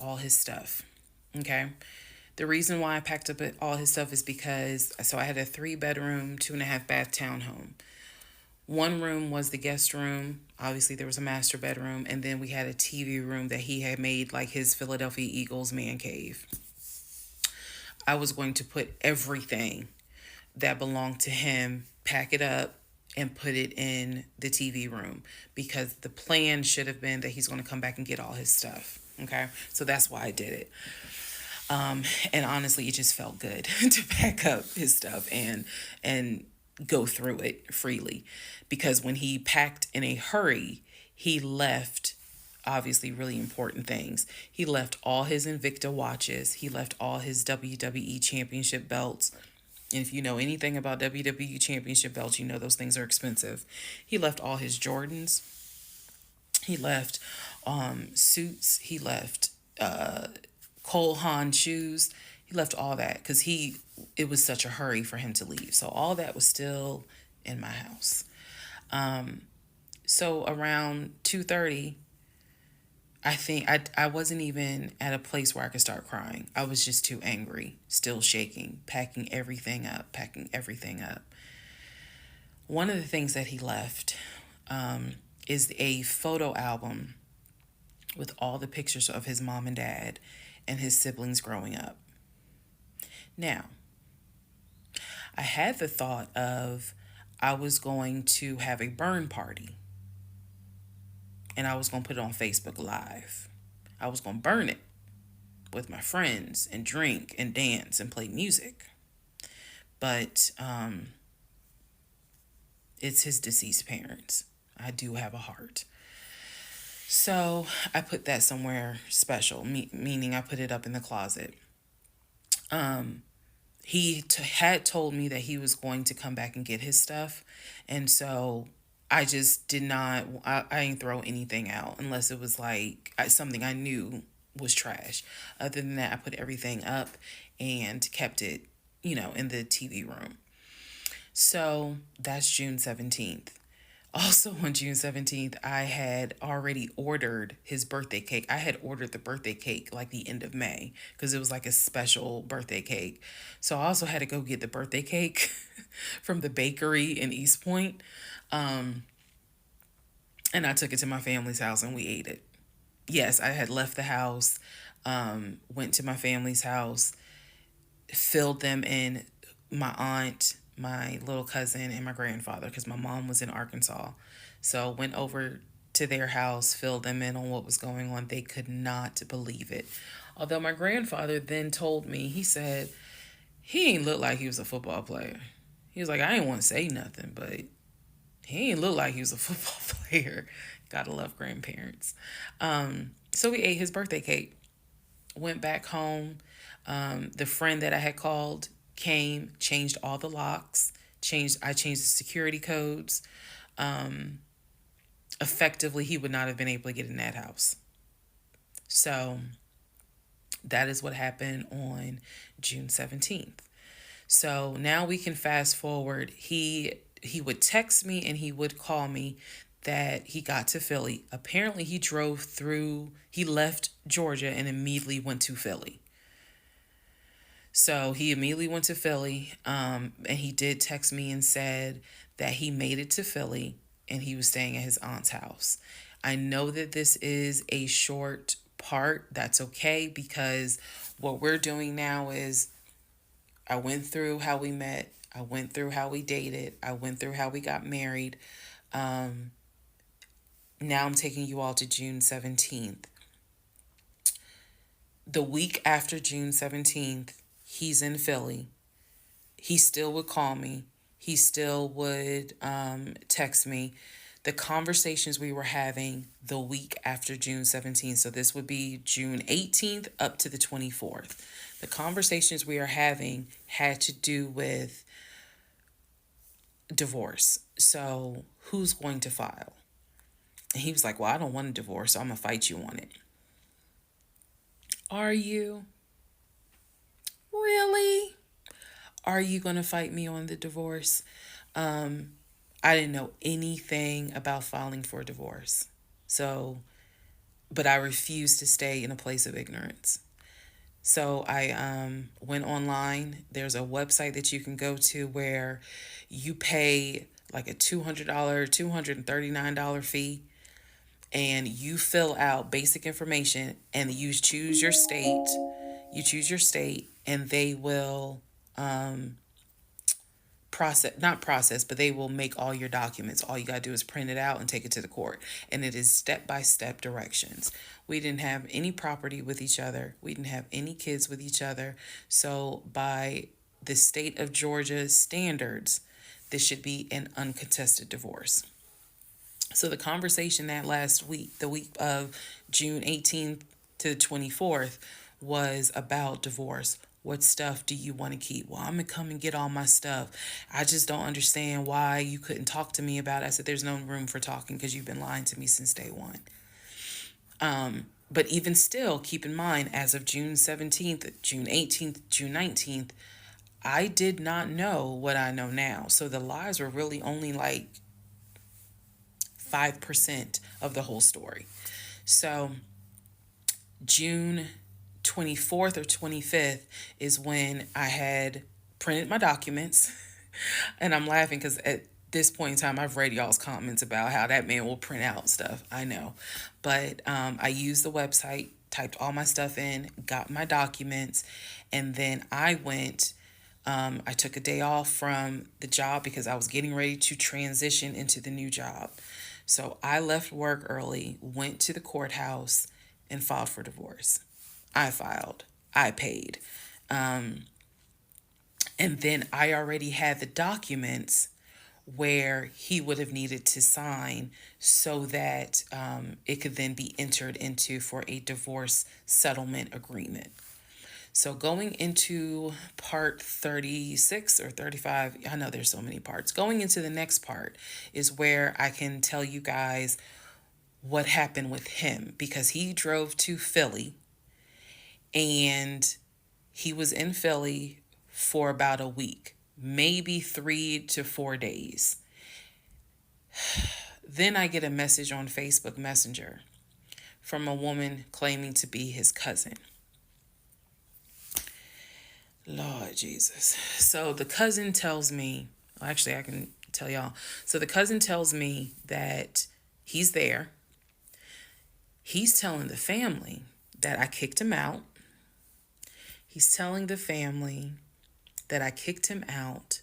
all his stuff. Okay. The reason why I packed up all his stuff is because I had a 3 bedroom, 2.5 bath townhome. One room was the guest room. Obviously, there was a master bedroom, and then we had a TV room that he had made like his Philadelphia Eagles man cave. I was going to put everything that belonged to him, pack it up, and put it in the TV room because the plan should have been that he's going to come back and get all his stuff. Okay, so that's why I did it. And honestly, it just felt good to pack up his stuff and go through it freely, because when he packed in a hurry, he left obviously really important things. He left all his Invicta watches. He left all his WWE championship belts. And if you know anything about WWE championship belts, you know those things are expensive. He left all his Jordans. He left suits. He left Cole Haan shoes. He left all that because it was such a hurry for him to leave. So all that was still in my house. So around 2:30, I think I wasn't even at a place where I could start crying. I was just too angry, still shaking, packing everything up, packing everything up. One of the things that he left is a photo album with all the pictures of his mom and dad and his siblings growing up. Now, I had the thought of I was going to have a burn party and I was going to put it on Facebook Live. I was going to burn it with my friends and drink and dance and play music. But it's his deceased parents. I do have a heart. So I put that somewhere special, meaning I put it up in the closet. He had told me that he was going to come back and get his stuff. And so I just did not, I didn't throw anything out unless it was like something I knew was trash. Other than that, I put everything up and kept it, in the TV room. So that's June 17th. Also on June 17th, I had already ordered his birthday cake. I had ordered the birthday cake like the end of May because it was like a special birthday cake. So I also had to go get the birthday cake from the bakery in East Point. And I took it to my family's house and we ate it. Yes, I had left the house, went to my family's house, filled them in, my aunt, my little cousin, and my grandfather, because my mom was in Arkansas. So went over to their house, filled them in on what was going on. They could not believe it. Although my grandfather then told me, he said, he ain't look like he was a football player. He was like, I ain't want to say nothing, but he ain't look like he was a football player. Gotta love grandparents. So we ate his birthday cake. Went back home. The friend that I had called came, changed all the locks, I changed the security codes. Effectively, he would not have been able to get in that house. So that is what happened on June 17th. So now we can fast forward. He would text me and he would call me that he got to Philly. Apparently he left Georgia and immediately went to Philly. So he immediately went to Philly, and he did text me and said that he made it to Philly and he was staying at his aunt's house. I know that this is a short part. That's okay, because what we're doing now is I went through how we met. I went through how we dated. I went through how we got married. Now I'm taking you all to June 17th. The week after June 17th, he's in Philly. He still would call me. He still would text me. The conversations we were having the week after June 17th, so this would be June 18th up to the 24th. The conversations we are having had to do with divorce. So who's going to file? And he was like, well, I don't want a divorce, so I'm going to fight you on it. Are you? Really? Are you going to fight me on the divorce? I didn't know anything about filing for a divorce. So but I refused to stay in a place of ignorance. So I went online. There's a website that you can go to where you pay like a $200, $239 fee, and you fill out basic information and you choose your state. You choose your state, and they will process, not process, but they will make all your documents. All you got to do is print it out and take it to the court, and it is step by step directions. We didn't have any property with each other, we didn't have any kids with each other. So by the state of Georgia standards, this should be an uncontested divorce. So the conversation that last week, the week of June 18th to the 24th, was about divorce. What stuff do you want to keep? Well, I'm going to come and get all my stuff. I just don't understand why you couldn't talk to me about it. I said, there's no room for talking because you've been lying to me since day one. But even still, keep in mind, as of June 17th, June 18th, June 19th, I did not know what I know now. So the lies were really only like 5% of the whole story. So June 24th or 25th is when I had printed my documents. And I'm laughing because at this point in time, I've read y'all's comments about how that man will print out stuff. I know. But I used the website, typed all my stuff in, got my documents, and then I went. I took a day off from the job because I was getting ready to transition into the new job. So I left work early, went to the courthouse, and filed for divorce. I filed. I paid. And then I already had the documents where he would have needed to sign so that it could then be entered into for a divorce settlement agreement. So going into part 36 or 35, I know there's so many parts. Going into the next part is where I can tell you guys what happened with him, because he drove to Philly and he was in Philly for about a week, maybe 3 to 4 days. Then I get a message on Facebook Messenger from a woman claiming to be his cousin. Lord Jesus. So the cousin tells me, well, actually, I can tell y'all. So the cousin tells me that he's there. He's telling the family that I kicked him out. He's telling the family that I kicked him out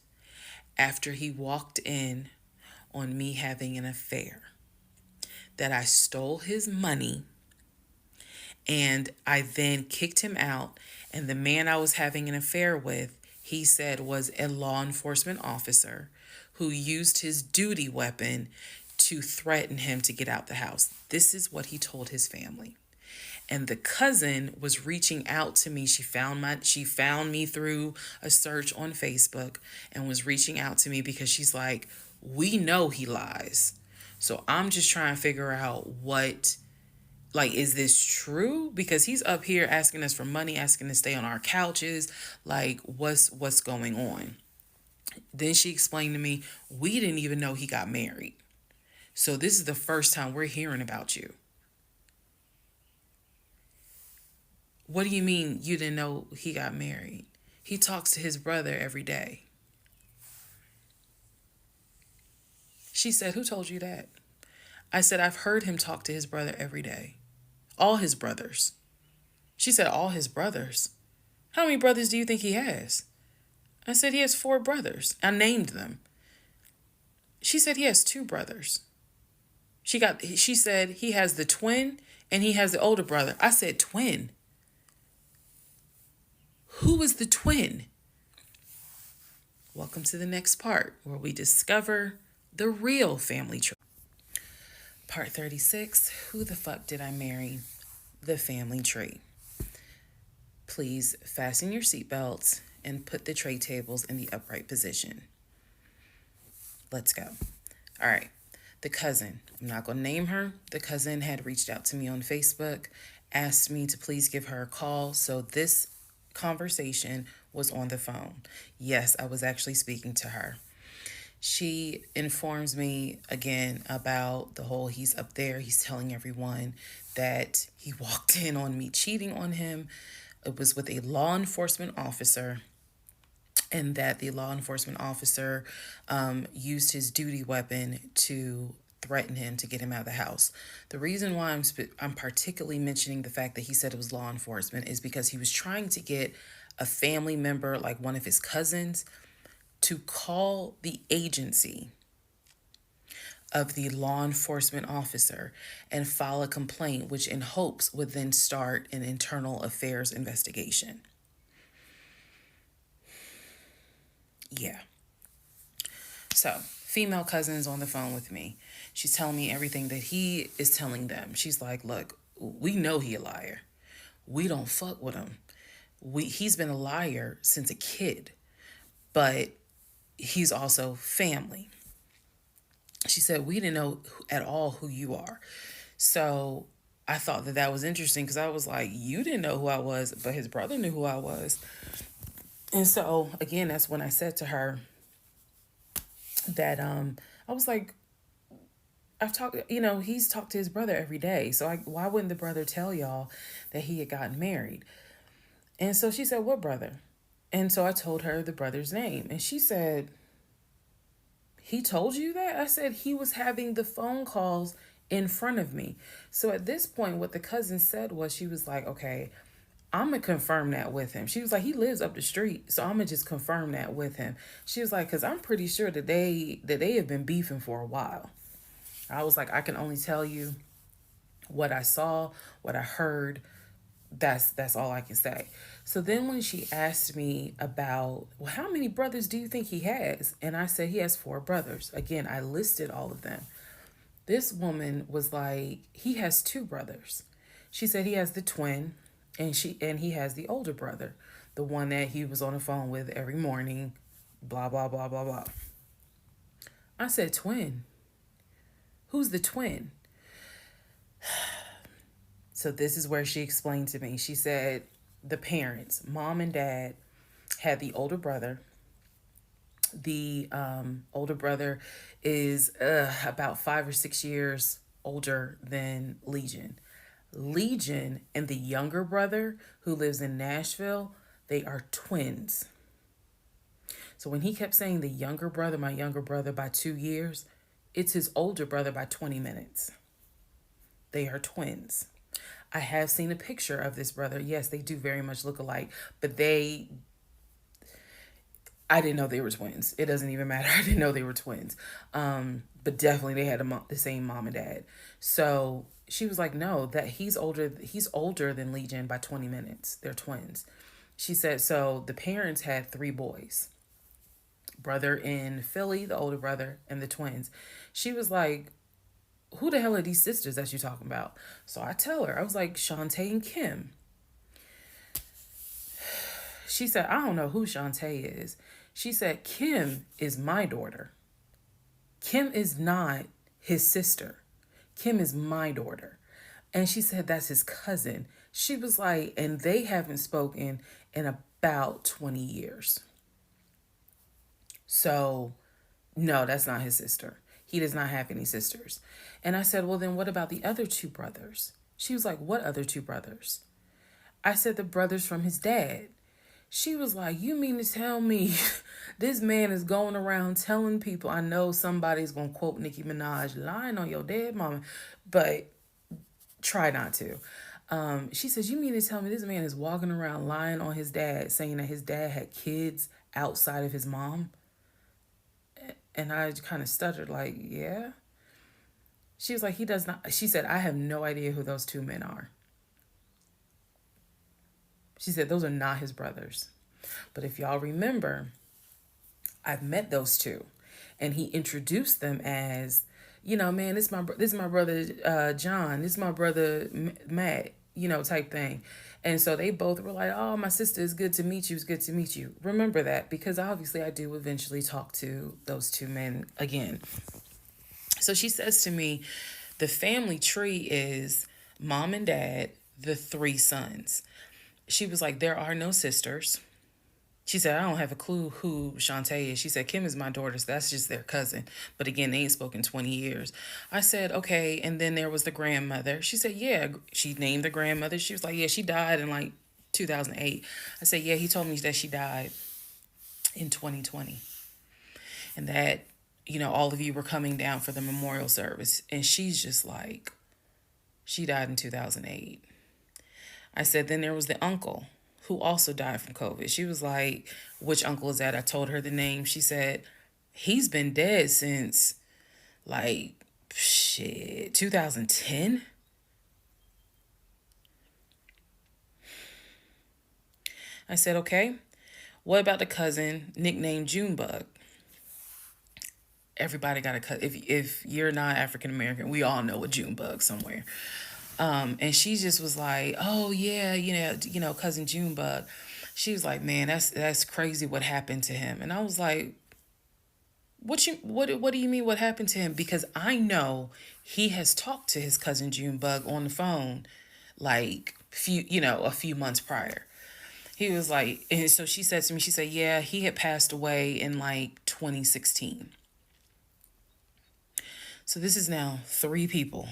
after he walked in on me having an affair, that I stole his money, and I then kicked him out. And the man I was having an affair with, he said, was a law enforcement officer who used his duty weapon to threaten him to get out the house. This is what he told his family. And the cousin was reaching out to me. She found me through a search on Facebook and was reaching out to me because she's like, we know he lies. So I'm just trying to figure out is this true? Because he's up here asking us for money, asking to stay on our couches. Like, what's going on? Then she explained to me, we didn't even know he got married. So this is the first time we're hearing about you. What do you mean you didn't know he got married? He talks to his brother every day. She said, who told you that? I said, I've heard him talk to his brother every day. All his brothers. She said, all his brothers? How many brothers do you think he has? I said, he has 4 brothers. I named them. She said, he has 2 brothers. She said, he has the twin and he has the older brother. I said, twin? Who is the twin? Welcome to the next part where we discover the real family tree. Part 36, who the fuck did I marry? The family tree. Please fasten your seatbelts and put the tray tables in the upright position. Let's go. All right. The cousin, I'm not going to name her. The cousin had reached out to me on Facebook, asked me to please give her a call. So this conversation was on the phone. Yes, I was actually speaking to her. She informs me again about the whole, he's up there, he's telling everyone that he walked in on me cheating on him. It was with a law enforcement officer, and that the law enforcement officer used his duty weapon to threaten him to get him out of the house. The reason why I'm particularly mentioning the fact that he said it was law enforcement is because he was trying to get a family member, like one of his cousins, to call the agency of the law enforcement officer and file a complaint, which in hopes would then start an internal affairs investigation. Yeah. So, female cousin's on the phone with me. She's telling me everything that he is telling them. She's like, look, we know he a liar. We don't fuck with him. He's been a liar since a kid, but he's also family. She said, we didn't know at all who you are. So I thought that that was interesting because I was like, you didn't know who I was, but his brother knew who I was. And so, again, that's when I said to her that I was like, I've talked, he's talked to his brother every day. So why wouldn't the brother tell y'all that he had gotten married? And so she said, what brother? And so I told her the brother's name. And she said, he told you that? I said, he was having the phone calls in front of me. So at this point, what the cousin said was, she was like, okay, I'm going to confirm that with him. She was like, he lives up the street, so I'm going to just confirm that with him. She was like, because I'm pretty sure that they have been beefing for a while. I was like, I can only tell you what I saw, what I heard. That's all I can say. So then when she asked me about, well, how many brothers do you think he has? And I said he has 4 brothers. Again, I listed all of them. This woman was like, he has 2 brothers. She said he has the twin, and he has the older brother, the one that he was on the phone with every morning, blah blah blah blah blah. I said, twin? Who's the twin? So this is where she explained to me. She said the parents, mom and dad, had the older brother. The older brother is about 5 or 6 years older than Legion. Legion and the younger brother, who lives in Nashville, they are twins. So when he kept saying the younger brother, my younger brother by 2 years, it's his older brother by 20 minutes. They are twins. I have seen a picture of this brother. Yes, they do very much look alike, but I didn't know they were twins. It doesn't even matter. I didn't know they were twins. But definitely they had the same mom and dad. So she was like, no, that he's older. He's older than Legion by 20 minutes. They're twins. She said, so the parents had 3 boys. Brother in Philly, the older brother, and the twins. She was like, who the hell are these sisters that you talking about? So I tell her, I was like, Shantae and Kim. She said, I don't know who Shantae is. She said, Kim is my daughter. Kim is not his sister. Kim is my daughter. And she said, that's his cousin. She was like, and they haven't spoken in about 20 years. So, no, that's not his sister. He does not have any sisters. And I said, well, then what about the other 2 brothers? She was like, what other 2 brothers? I said, the brothers from his dad. She was like, you mean to tell me this man is going around telling people, I know somebody's going to quote Nicki Minaj, lying on your dead mama, but try not to. She says, you mean to tell me this man is walking around lying on his dad, saying that his dad had kids outside of his mom? And I kind of stuttered like, yeah. She was like, he does not. She said, I have no idea who those 2 men are. She said, those are not his brothers. But if y'all remember, I've met those 2. And he introduced them as, man, this is my brother John. This is my brother Matt, type thing. And so they both were like, oh, my sister, it's good to meet you. It's good to meet you. Remember that, because obviously I do eventually talk to those 2 men again. So she says to me, the family tree is mom and dad, the 3 sons. She was like, there are no sisters. She said, I don't have a clue who Shantae is. She said, Kim is my daughter, so that's just their cousin. But again, they ain't spoken 20 years. I said, okay. And then there was the grandmother. She said, yeah. She named the grandmother. She was like, yeah, she died in like 2008. I said, yeah, he told me that she died in 2020. And that, all of you were coming down for the memorial service. And she's just like, she died in 2008. I said, then there was the uncle who also died from COVID. She was like, which uncle is that? I told her the name. She said, he's been dead since like, shit, 2010. I said, okay. What about the cousin nicknamed Junebug? Everybody got a cut. If you're not African American, we all know a Junebug somewhere. And she just was like, "Oh yeah, cousin Junebug." She was like, "Man, that's crazy what happened to him." And I was like, what do you mean what happened to him? Because I know he has talked to his cousin Junebug on the phone like a few months prior. He was like, and so she said to me, she said, "Yeah, he had passed away in like 2016." So this is now three people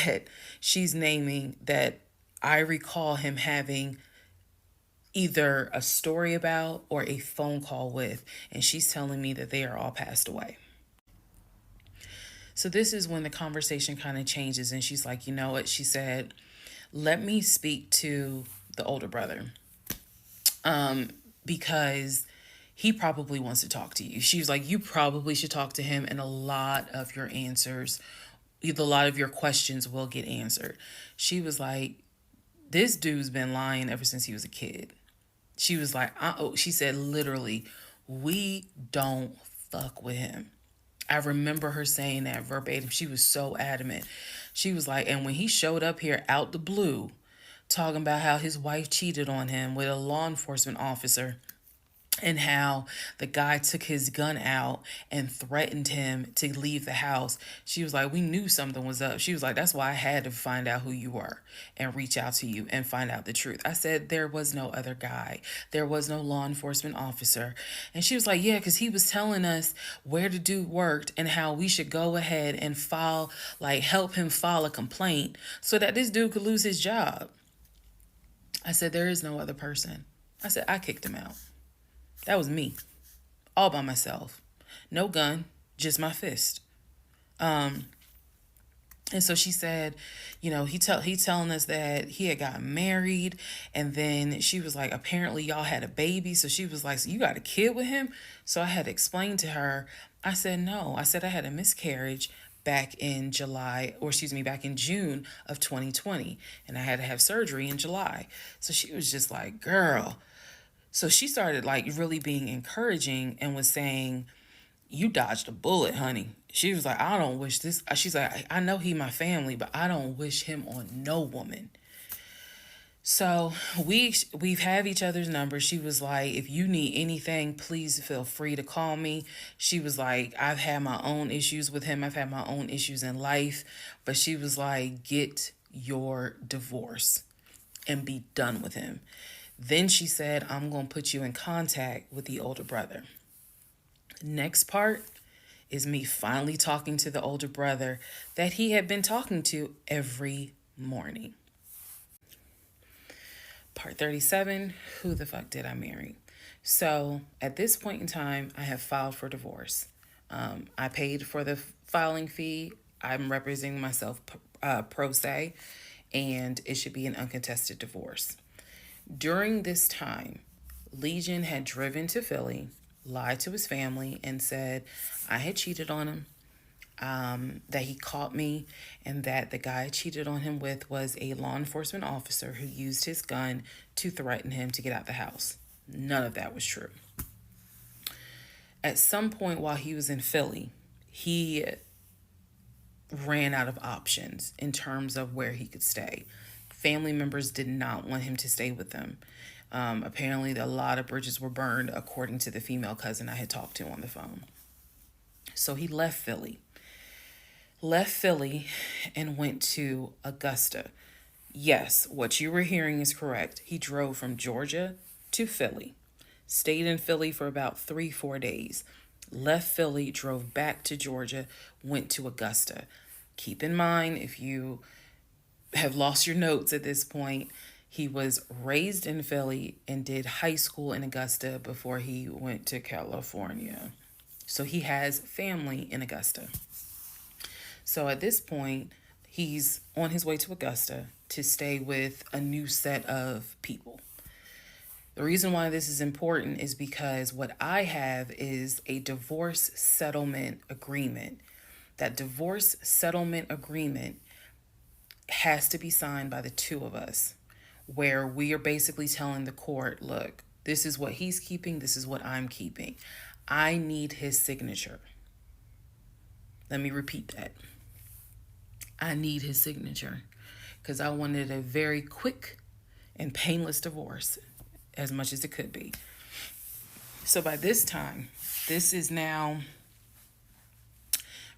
that she's naming that I recall him having either a story about or a phone call with, and she's telling me that they are all passed away. So this is when the conversation kind of changes, and she's like, you know what? She said, let me speak to the older brother, because he probably wants to talk to you. She was like, you probably should talk to him, and a lot of your answers, a lot of your questions will get answered. She was like, this dude's been lying ever since he was a kid. She was like, she said literally, we don't fuck with him. I remember her saying that verbatim. She was so adamant. She was like, and when he showed up here out the blue, talking about how his wife cheated on him with a law enforcement officer, and how the guy took his gun out and threatened him to leave the house. She was like, we knew something was up. She was like, that's why I had to find out who you were and reach out to you and find out the truth. I said, there was no other guy. There was no law enforcement officer. And she was like, yeah, because he was telling us where the dude worked and how we should go ahead and help him file a complaint so that this dude could lose his job. I said, there is no other person. I said, I kicked him out. That was me, all by myself. No gun, just my fist. And so she said, he telling us that he had gotten married, and then she was like, apparently y'all had a baby. So she was like, so you got a kid with him? So I had to explain to her. I said, no. I said I had a miscarriage back in back in June of 2020, and I had to have surgery in July. So she was just like, girl. So she started like really being encouraging and was saying, you dodged a bullet, honey. She was like, I don't wish this. She's like, I know he my family, but I don't wish him on no woman. So we've have each other's numbers. She was like, if you need anything, please feel free to call me. She was like, I've had my own issues with him. I've had my own issues in life. But she was like, get your divorce and be done with him. Then she said, I'm going to put you in contact with the older brother. Next part is me finally talking to the older brother that he had been talking to every morning. Part 37, who the fuck did I marry? So at this point in time, I have filed for divorce. I paid for the filing fee. I'm representing myself pro se, and it should be an uncontested divorce. During this time, Legion had driven to Philly, lied to his family, and said I had cheated on him, that he caught me, and that the guy I cheated on him with was a law enforcement officer who used his gun to threaten him to get out the house. None of that was true. At some point while he was in Philly, he ran out of options in terms of where he could stay. Family members did not want him to stay with them. Apparently, a lot of bridges were burned, according to the female cousin I had talked to on the phone. So he left Philly and went to Augusta. Yes, what you were hearing is correct. He drove from Georgia to Philly. Stayed in Philly for about 3, 4 days. Left Philly, drove back to Georgia, went to Augusta. Keep in mind, if you have lost your notes at this point, he was raised in Philly and did high school in Augusta before he went to California. So he has family in Augusta. So at this point, he's on his way to Augusta to stay with a new set of people. The reason why this is important is because what I have is a divorce settlement agreement. That divorce settlement agreement has to be signed by the two of us, where we are basically telling the court, look, this is what he's keeping, this is what I'm keeping. I need his signature. Let me repeat that. I need his signature because I wanted a very quick and painless divorce, as much as it could be. So by this time, this is now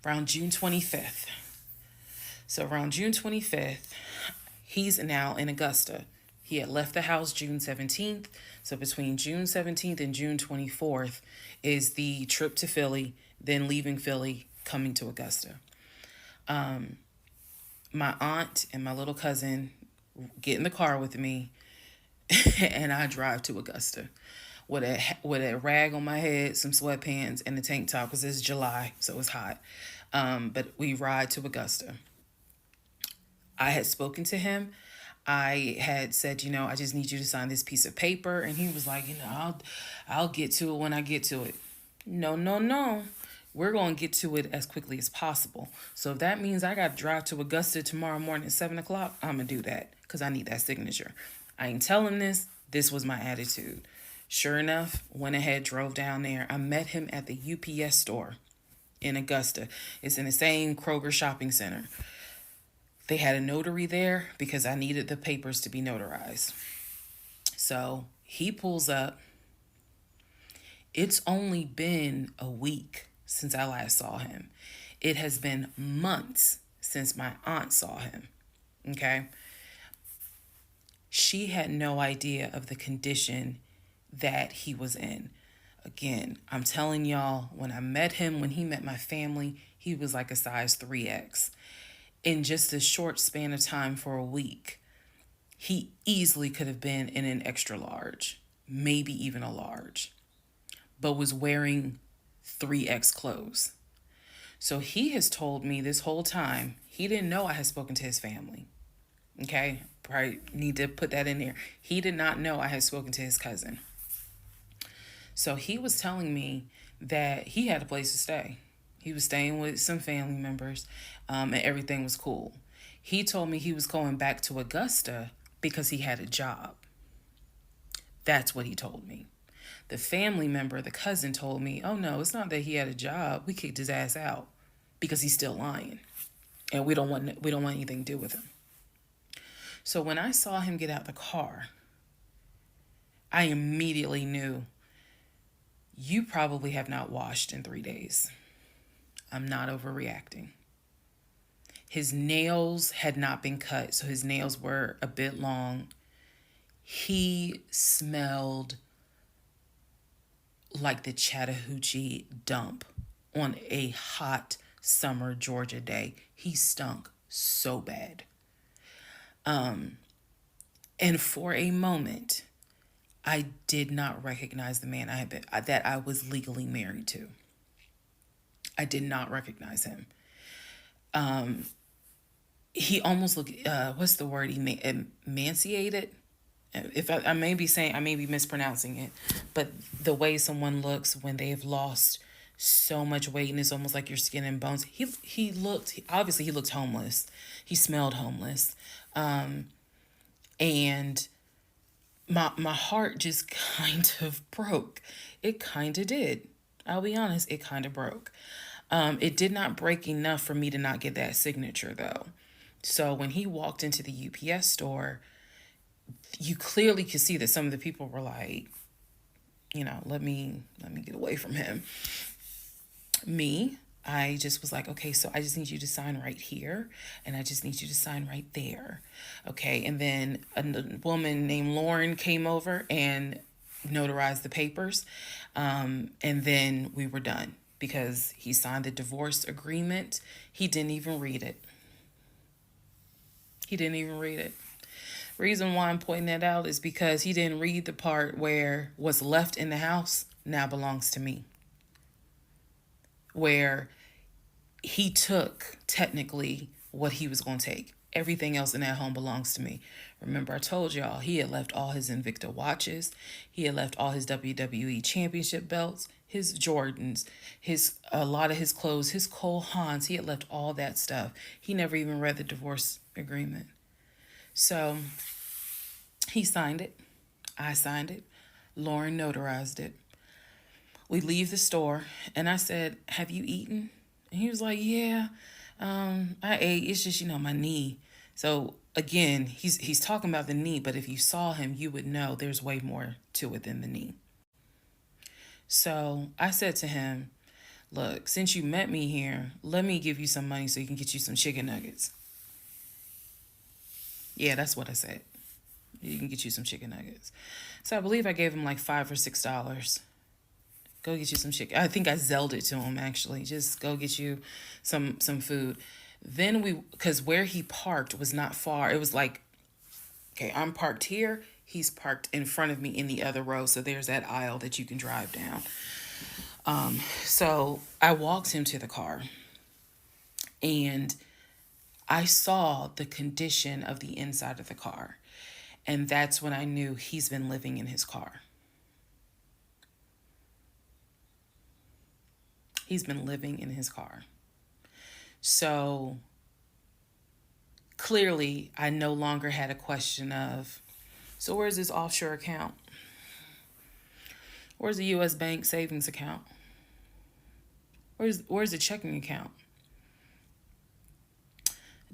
around June 25th. So around June 25th, he's now in Augusta. He had left the house June 17th. So between June 17th and June 24th is the trip to Philly, then leaving Philly, coming to Augusta. My aunt and my little cousin get in the car with me and I drive to Augusta with a rag on my head, some sweatpants, and a tank top because it's July, so it's hot. But we ride to Augusta. I had spoken to him. I had said, I just need you to sign this piece of paper, and he was like, I'll get to it when I get to it. No, no, no. We're going to get to it as quickly as possible. So if that means I got to drive to Augusta tomorrow morning at 7 o'clock, I'm going to do that because I need that signature. I ain't telling this. This was my attitude. Sure enough, went ahead, drove down there. I met him at the UPS store in Augusta. It's in the same Kroger shopping center. They had a notary there because I needed the papers to be notarized. So he pulls up. It's only been a week since I last saw him. It has been months since my aunt saw him. Okay? She had no idea of the condition that he was in. Again, I'm telling y'all, when I met him, when he met my family, he was like a size 3X. In just a short span of time for a week, he easily could have been in an extra large, maybe even a large, but was wearing 3X clothes. So he has told me this whole time, he didn't know I had spoken to his family. Okay, probably need to put that in there. He did not know I had spoken to his cousin. So he was telling me that he had a place to stay. He was staying with some family members, and everything was cool. He told me he was going back to Augusta because he had a job. That's what he told me. The family member, the cousin, told me, oh no, it's not that he had a job. We kicked his ass out because he's still lying. And we don't want anything to do with him. So when I saw him get out the car, I immediately knew, you probably have not washed in 3 days. I'm not overreacting. His nails had not been cut, so his nails were a bit long. He smelled like the Chattahoochee dump on a hot summer Georgia day. He stunk so bad. And for a moment, I did not recognize the man that I was legally married to. I did not recognize him. He almost looked, what's the word? Emaciated. If I may be mispronouncing it, but the way someone looks when they have lost so much weight and it's almost like your skin and bones. He looked homeless. He smelled homeless. And my heart just kind of broke. It kind of did. I'll be honest, it kind of broke. It did not break enough for me to not get that signature though. So when he walked into the UPS store, you clearly could see that some of the people were like, let me get away from him. Me, I just was like, okay, so I just need you to sign right here, and I just need you to sign right there. Okay, and then a woman named Lauren came over, and notarized the papers, and then we were done because he signed the divorce agreement. He didn't even read it. He didn't even read it. Reason why I'm pointing that out is because he didn't read the part where what's left in the house now belongs to me. Where he took technically what he was going to take. Everything else in that home belongs to me. Remember, I told y'all he had left all his Invicta watches. He had left all his WWE championship belts, his Jordans, a lot of his clothes, his Cole Haans. He had left all that stuff. He never even read the divorce agreement. So he signed it. I signed it. Lauren notarized it. We leave the store, and I said, "Have you eaten?" And he was like, "Yeah, I ate. It's just, my knee." So again, he's talking about the knee, but if you saw him, you would know there's way more to it than the knee. So I said to him, "Look, since you met me here, let me give you some money so you can get you some chicken nuggets." Yeah, that's what I said. You can get you some chicken nuggets. So I believe I gave him like $5 or $6. Go get you some chicken. I think I Zelled it to him, actually. Just go get you some food. Then because where he parked was not far. It was like, okay, I'm parked here. He's parked in front of me in the other row. So there's that aisle that you can drive down. So I walked him to the car, and I saw the condition of the inside of the car. And that's when I knew he's been living in his car. He's been living in his car. So clearly, I no longer had a question of, so where's this offshore account? Where's the U.S. bank savings account? Where's the checking account?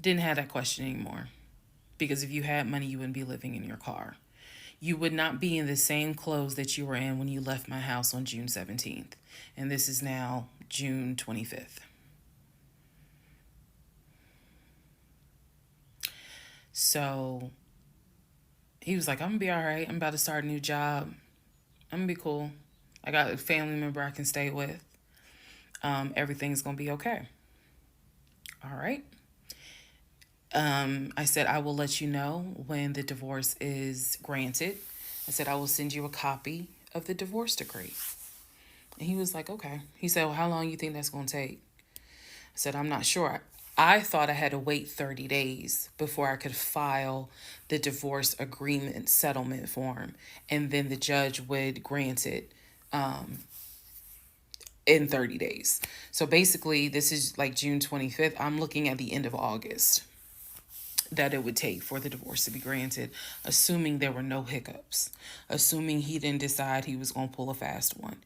Didn't have that question anymore. Because if you had money, you wouldn't be living in your car. You would not be in the same clothes that you were in when you left my house on June 17th. And this is now June 25th. So he was like, "I'm going to be all right. I'm about to start a new job. I'm going to be cool. I got a family member I can stay with. Everything's going to be okay." All right. I said, "I will let you know when the divorce is granted." I said, "I will send you a copy of the divorce decree." And he was like, "Okay." He said, "Well, how long you think that's going to take?" I said, "I'm not sure." I thought I had to wait 30 days before I could file the divorce agreement settlement form, and then the judge would grant it in 30 days. So basically, this is like June 25th. I'm looking at the end of August that it would take for the divorce to be granted, assuming there were no hiccups, assuming he didn't decide he was going to pull a fast one.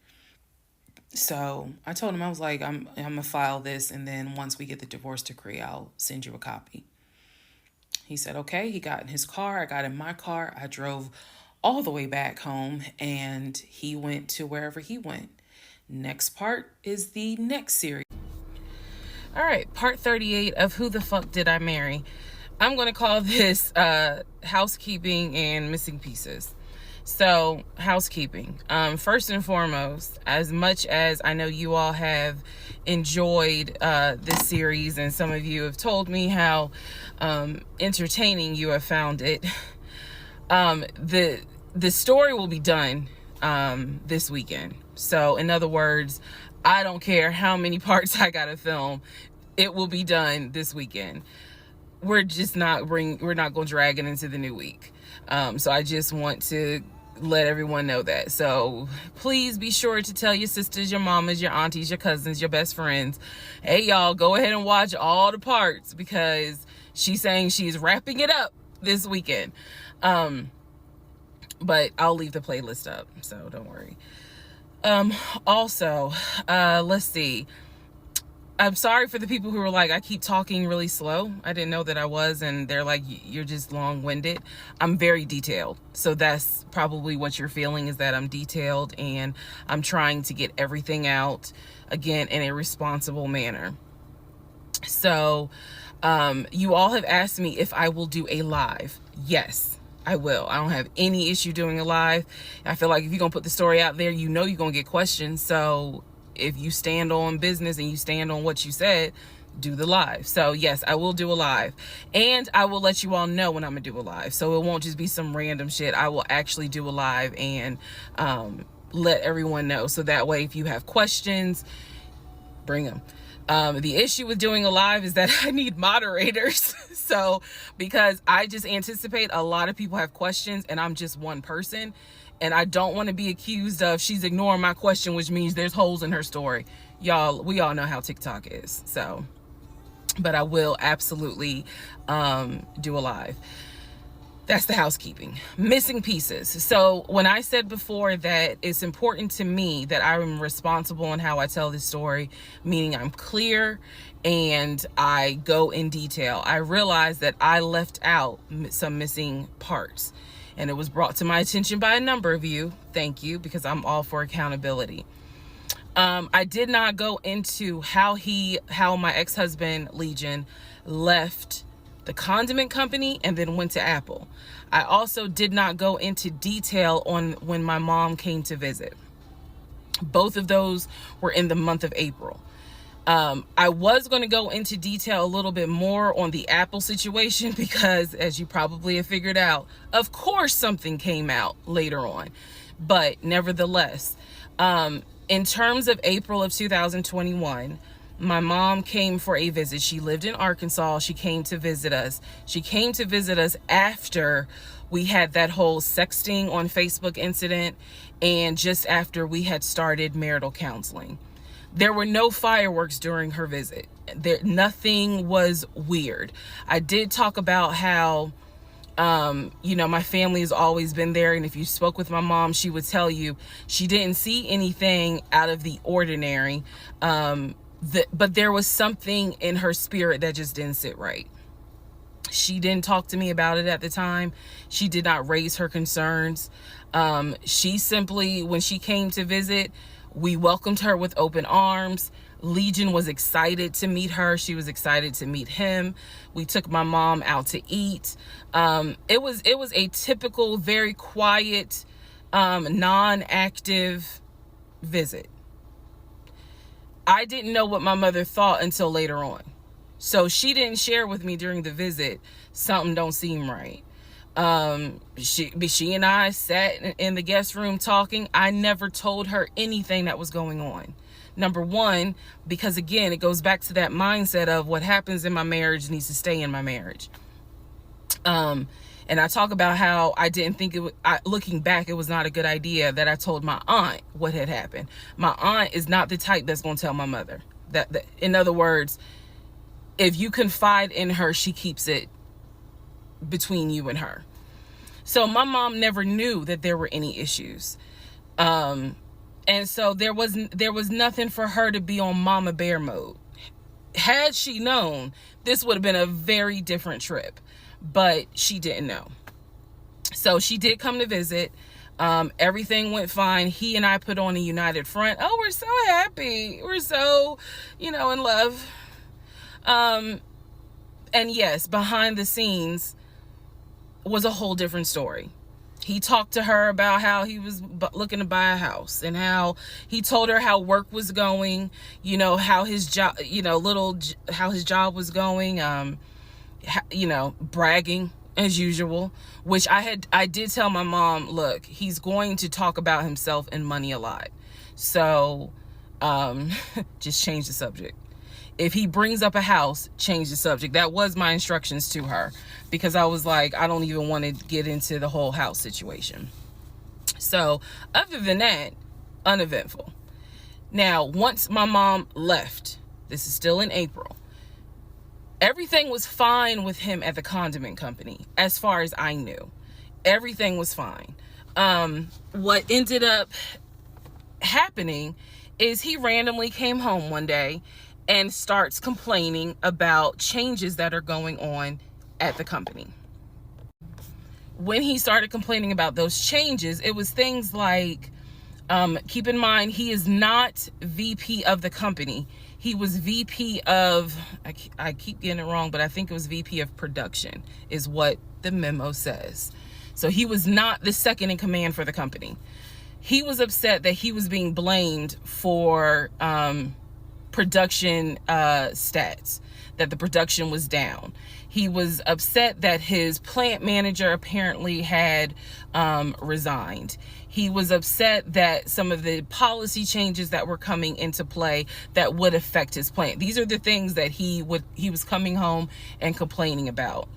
So I told him, I was like, I'm going to file this, and then once we get the divorce decree, I'll send you a copy. He said, okay. He got in his car. I got in my car. I drove all the way back home, and he went to wherever he went. Next part is the next series. All right, part 38 of Who the Fuck Did I Marry? I'm going to call this housekeeping and missing pieces. So, housekeeping. First and foremost, as much as I know you all have enjoyed this series, and some of you have told me how entertaining you have found it, the story will be done this weekend. So, in other words, I don't care how many parts I gotta film, it will be done this weekend. We're not going to drag it into the new week. So I just want to let everyone know that. So please be sure to tell your sisters, your mamas, your aunties, your cousins, your best friends, hey y'all, go ahead and watch all the parts, because she's saying she's wrapping it up this weekend. But I'll leave the playlist up, so don't worry. Also, let's see. I'm sorry for the people who were like, I keep talking really slow. I didn't know that I was, and they're like, you're just long-winded. I'm very detailed. So that's probably what you're feeling, is that I'm detailed and I'm trying to get everything out, again, in a responsible manner. So you all have asked me if I will do a live. Yes, I will. I don't have any issue doing a live. I feel like if you're going to put the story out there, you know you're going to get questions. So if you stand on business and you stand on what you said, do the live. So yes, I will do a live, and I will let you all know when I'm gonna do a live. So it won't just be some random shit. I will actually do a live and let everyone know. So that way, if you have questions, bring them. The issue with doing a live is that I need moderators. So because I just anticipate a lot of people have questions and I'm just one person, and I don't want to be accused of she's ignoring my question, which means there's holes in her story. Y'all, we all know how TikTok is. So, but I will absolutely do a live. That's the housekeeping. Missing pieces. So when I said before that it's important to me that I'm responsible in how I tell this story, meaning I'm clear and I go in detail, I realized that I left out some missing parts. And it was brought to my attention by a number of you. Thank you, because I'm all for accountability. I did not go into how my ex-husband, Legion, left the condiment company and then went to Apple. I also did not go into detail on when my mom came to visit. Both of those were in the month of April. I was going to go into detail a little bit more on the Apple situation because, as you probably have figured out, of course something came out later on. But nevertheless, in terms of April of 2021, my mom came for a visit. She lived in Arkansas. She came to visit us. She came to visit us after we had that whole sexting on Facebook incident and just after we had started marital counseling. There were no fireworks during her visit. Nothing was weird. I did talk about how, my family has always been there. And if you spoke with my mom, she would tell you she didn't see anything out of the ordinary. But there was something in her spirit that just didn't sit right. She didn't talk to me about it at the time. She did not raise her concerns. She simply, when she came to visit, we welcomed her with open arms. Legion was excited to meet her. She was excited to meet him. We took my mom out to eat. It was a typical, very quiet, non-active visit. I didn't know what my mother thought until later on. So she didn't share with me during the visit, something don't seem right. She and I sat in the guest room talking. I never told her anything that was going on. Number one, because again, it goes back to that mindset of what happens in my marriage needs to stay in my marriage. And I talk about how I didn't think looking back, it was not a good idea that I told my aunt what had happened. My aunt is not the type that's going to tell my mother. That in other words, if you confide in her, she keeps it between you and her. So my mom never knew that there were any issues. And so there was nothing for her to be on mama bear mode. Had she known, this would have been a very different trip. But she didn't know. So she did come to visit. Everything went fine. He and I put on a united front. Oh, we're so happy. We're so, in love. And yes, behind the scenes was a whole different story. He talked to her about how he was looking to buy a house and how he told her how work was going, how his job, how his job was going, bragging as usual, which I did tell my mom, look, he's going to talk about himself and money a lot. So, just change the subject. If he brings up a house, change the subject. That was my instructions to her because I was like, I don't even want to get into the whole house situation. So other than that, uneventful. Now, once my mom left, this is still in April, everything was fine with him at the condiment company. As far as I knew, everything was fine. What ended up happening is he randomly came home one day and starts complaining about changes that are going on at the company. When he started complaining about those changes, it was things like, keep in mind, he is not VP of the company. He was VP of, I keep getting it wrong, but I think it was VP of production is what the memo says. So he was not the second in command for the company. He was upset that he was being blamed for production stats, that the production was down. He was upset that his plant manager apparently had resigned. He was upset that some of the policy changes that were coming into play that would affect his plant. These are the things that he was coming home and complaining about.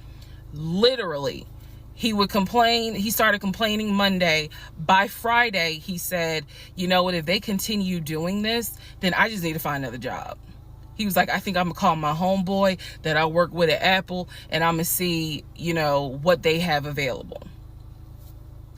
Literally, he would complain. He started complaining Monday. By Friday, he said, you know what, if they continue doing this, then I just need to find another job. He was like, I think I'm gonna call my homeboy that I work with at Apple, and I'm gonna see, what they have available.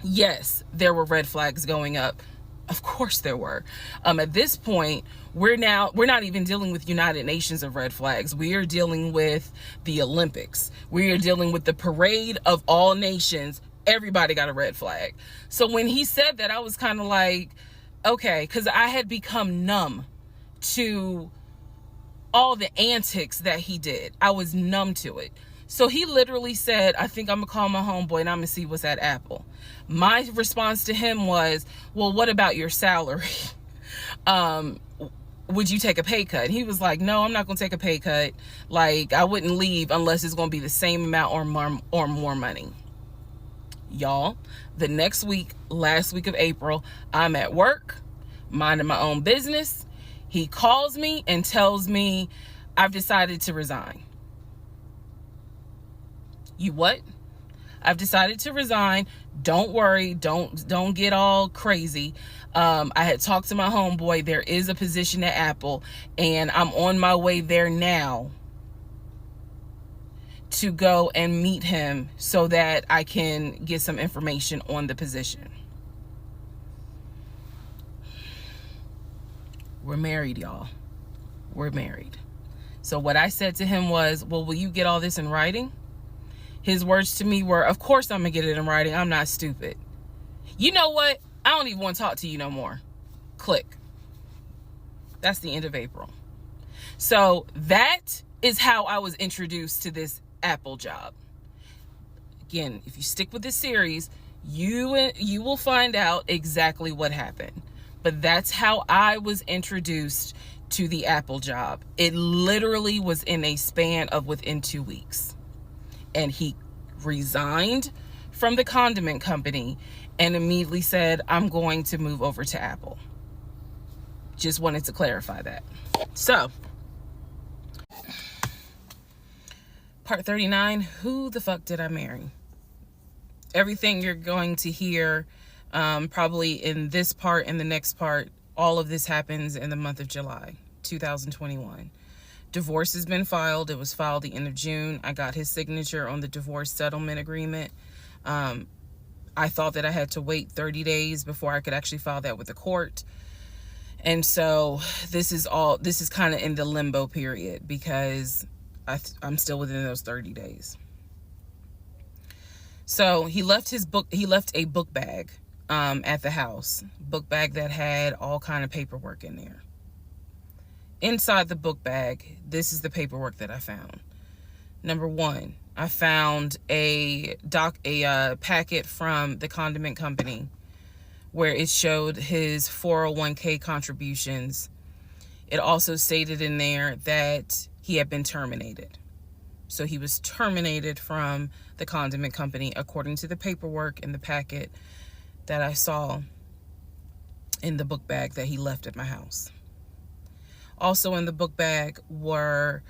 Yes, there were red flags going up. Of course there were. At this point, we're not even dealing with United Nations of red flags. We are dealing with the Olympics. We are dealing with the parade of all nations. Everybody got a red flag. So when he said that, I was kind of like, okay, because I had become numb to all the antics that he did. I was numb to it. So he literally said, I think I'm gonna call my homeboy and I'm gonna see what's at Apple. My response to him was, well, what about your salary? Would you take a pay cut? And he was like, no, I'm not gonna take a pay cut. Like, I wouldn't leave unless it's gonna be the same amount or more money. Y'all, the next week, last week of April, I'm at work, minding my own business. He calls me and tells me, I've decided to resign. You what? I've decided to resign. Don't worry. Don't get all crazy. I had talked to my homeboy. There is a position at Apple, and I'm on my way there now to go and meet him so that I can get some information on the position. We're married, y'all. We're married. So what I said to him was, well, will you get all this in writing? His words to me were, of course I'm gonna get it in writing. I'm not stupid. You know what? I don't even want to talk to you no more. Click. That's the end of April. So that is how I was introduced to this Apple job. Again, if you stick with this series, you will find out exactly what happened. But that's how I was introduced to the Apple job. It literally was in a span of within 2 weeks. And he resigned from the condiment company and immediately said, I'm going to move over to Apple. Just wanted to clarify that. So, part 39, who the fuck did I marry? Everything you're going to hear probably in this part and the next part, all of this happens in the month of July 2021. Divorce has been filed. It was filed the end of June. I got his signature on the divorce settlement agreement. I thought that I had to wait 30 days before I could actually file that with the court. And so this is kind of in the limbo period because I'm still within those 30 days. So he left a book bag at the house, book bag that had all kind of paperwork in there. Inside the book bag, this is the paperwork that I found. Number one, I found a packet from the condiment company where it showed his 401k contributions. It also stated in there that he had been terminated. So he was terminated from the condiment company according to the paperwork in the packet that I saw in the book bag that he left at my house. Also in the book bag were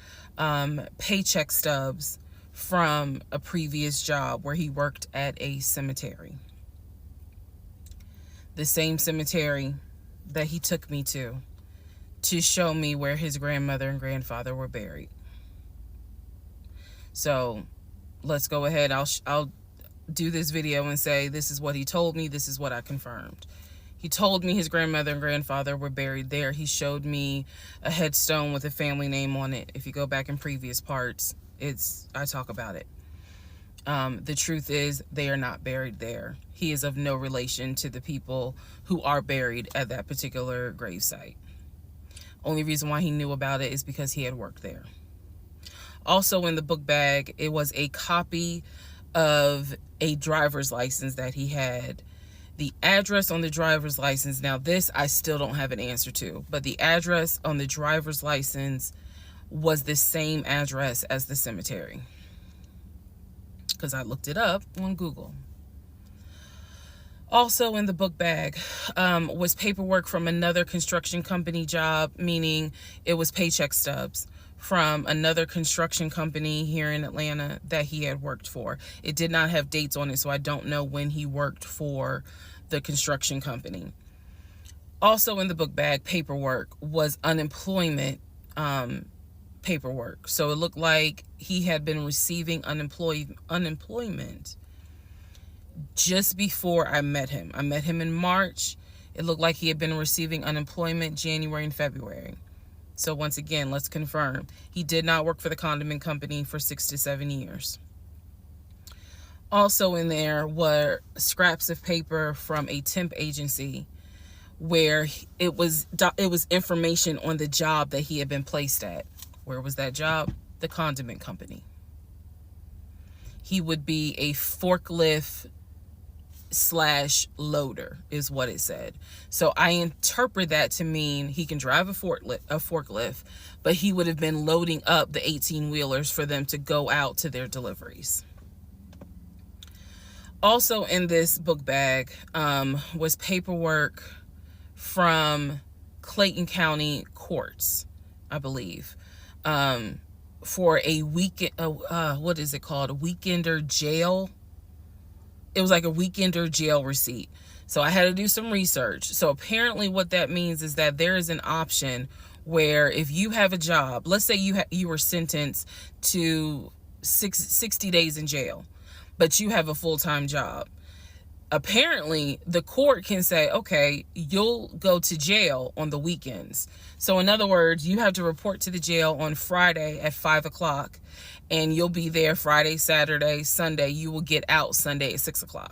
paycheck stubs from a previous job where he worked at a cemetery. The same cemetery that he took me to show me where his grandmother and grandfather were buried. So let's go ahead. I'll do this video and say this is what he told me. This is what I confirmed. He told me his grandmother and grandfather were buried there. He showed me a headstone with a family name on it. If you go back in previous parts, I talk about it. The truth is they are not buried there. He is of no relation to the people who are buried at that particular gravesite. Only reason why he knew about it is because he had worked there. Also in the book bag, it was a copy of a driver's license that he had. The address on the driver's license, now this I still don't have an answer to, but the address on the driver's license was the same address as the cemetery, because I looked it up on Google. Also in the book bag was paperwork from another construction company job, meaning it was paycheck stubs from another construction company here in Atlanta that he had worked for. It did not have dates on it, so I don't know when he worked for the construction company. Also in the book bag paperwork was unemployment paperwork. So it looked like he had been receiving unemployment just before I met him. I met him in March. It looked like he had been receiving unemployment January and February. So once again, let's confirm. He did not work for the condiment company for 6 to 7 years. Also in there were scraps of paper from a temp agency where it was information on the job that he had been placed at. Where was that job? The condiment company. He would be a forklift / loader is what it said. So I interpret that to mean he can drive a forklift, but he would have been loading up the 18-wheelers for them to go out to their deliveries. Also in this book bag was paperwork from Clayton County courts, I believe, for a weekend, what is it called? A weekender jail. It was like a weekender jail receipt. So I had to do some research. So apparently what that means is that there is an option where if you have a job, let's say you were sentenced to 60 days in jail, but you have a full-time job. Apparently the court can say, okay, you'll go to jail on the weekends. So in other words, you have to report to the jail on Friday at 5:00, and you'll be there Friday, Saturday, Sunday. You will get out Sunday at 6:00.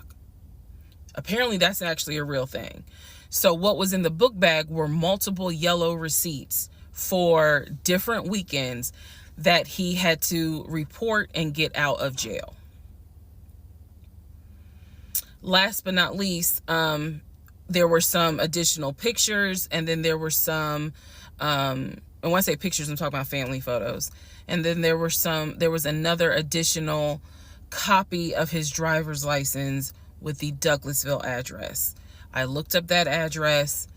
Apparently that's actually a real thing. So what was in the book bag were multiple yellow receipts for different weekends that he had to report and get out of jail. Last but not least, there were some additional pictures, and then there were some, and when I say pictures, I'm talking about family photos. And then there was another additional copy of his driver's license with the Douglasville address. I looked up that address.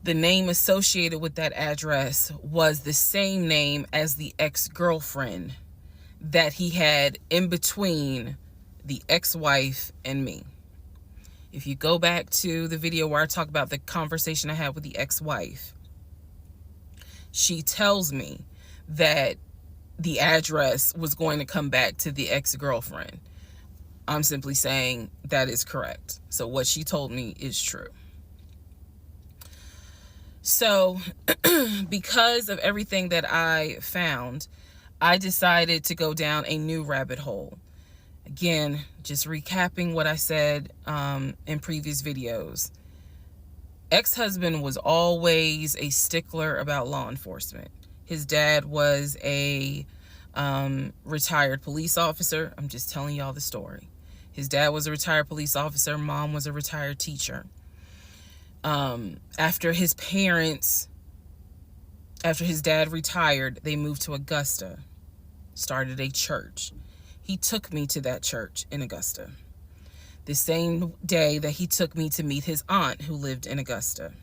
The name associated with that address was the same name as the ex-girlfriend that he had in between the ex-wife and me. If you go back to the video where I talk about the conversation I had with the ex-wife, she tells me that the address was going to come back to the ex-girlfriend. I'm simply saying that is correct. So what she told me is true. So because of everything that I found, I decided to go down a new rabbit hole. Again, just recapping what I said in previous videos. Ex-husband was always a stickler about law enforcement. His dad was a retired police officer. I'm just telling y'all the story. His dad was a retired police officer. Mom was a retired teacher. After his dad retired, they moved to Augusta, started a church. He took me to that church in Augusta. The same day that he took me to meet his aunt who lived in Augusta.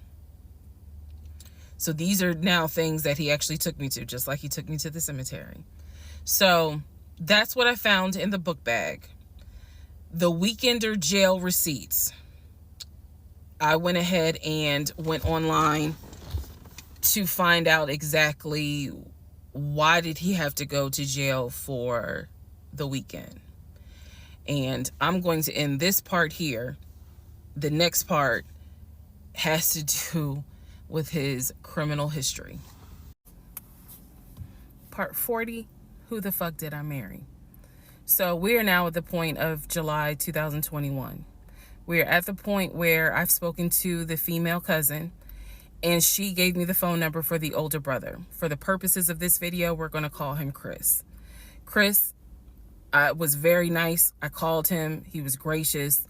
So these are now things that he actually took me to, just like he took me to the cemetery. So that's what I found in the book bag. The weekender jail receipts. I went ahead and went online to find out exactly why did he have to go to jail for the weekend. And I'm going to end this part here. The next part has to do with his criminal history. Part 40, who the fuck did I marry? So we are now at the point of July 2021. We're at the point where I've spoken to the female cousin, and she gave me the phone number for the older brother. For the purposes of this video, we're going to call him Chris. Chris, I was very nice. I called him. He was gracious.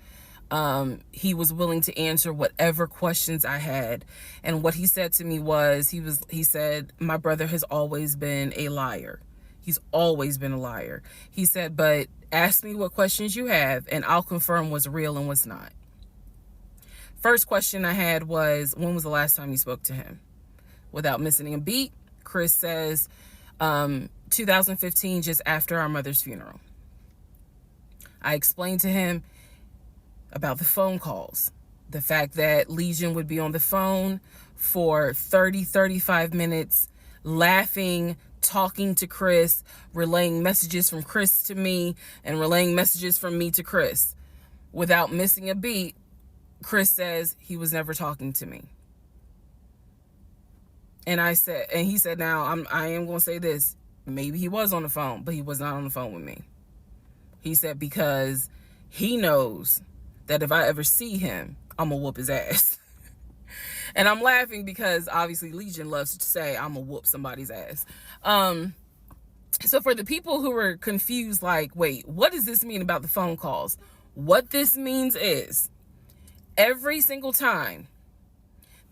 He was willing to answer whatever questions I had. And what he said to me was, he said, my brother has always been a liar. He's always been a liar. He said, but ask me what questions you have and I'll confirm what's real and what's not. First question I had was, when was the last time you spoke to him? Without missing a beat, Chris says, 2015, just after our mother's funeral. I explained to him about the phone calls, the fact that Legion would be on the phone for 35 minutes, laughing, talking to Chris, relaying messages from Chris to me, and relaying messages from me to Chris. Without missing a beat, Chris says he was never talking to me. And he said, now I am going to say this. Maybe he was on the phone, but he was not on the phone with me. He said, because he knows that if I ever see him, I'm going to whoop his ass. And I'm laughing because obviously Legion loves to say I'm going to whoop somebody's ass. So for the people who are confused, like, wait, what does this mean about the phone calls? What this means is every single time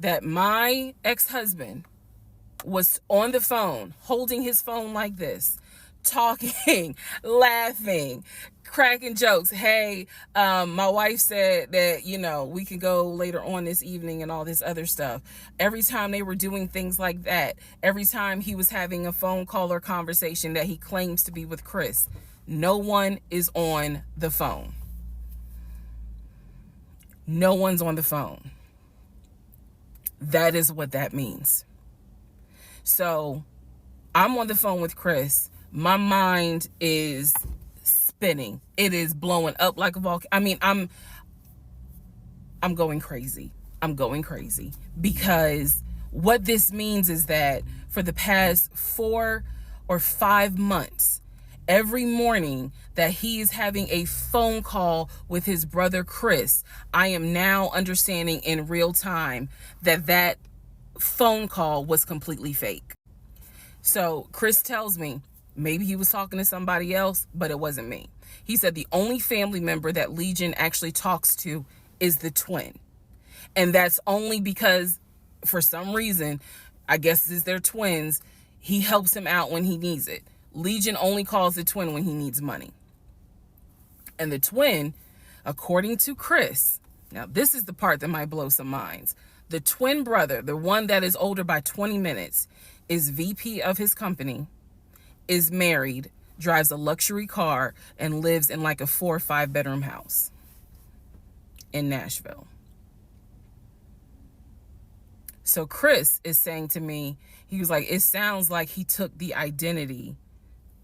that my ex-husband was on the phone, holding his phone like this, talking, laughing, cracking jokes. Hey, my wife said that, we can go later on this evening and all this other stuff. Every time they were doing things like that, every time he was having a phone call or conversation that he claims to be with Chris, no one is on the phone. No one's on the phone. That is what that means. So I'm on the phone with Chris. My mind is spinning. It is blowing up like a volcano. I mean, I'm going crazy. I'm going crazy because what this means is that for the past 4 or 5 months, every morning that he is having a phone call with his brother Chris, I am now understanding in real time that phone call was completely fake. So Chris tells me maybe he was talking to somebody else, but it wasn't me. He said the only family member that Legion actually talks to is the twin. And that's only because for some reason, I guess it's their twins, he helps him out when he needs it. Legion only calls the twin when he needs money. And the twin, according to Chris, now this is the part that might blow some minds. The twin brother, the one that is older by 20 minutes, is VP of his company, is married, drives a luxury car, and lives in like a 4 or 5 bedroom house in Nashville. So Chris is saying to me, he was like, it sounds like he took the identity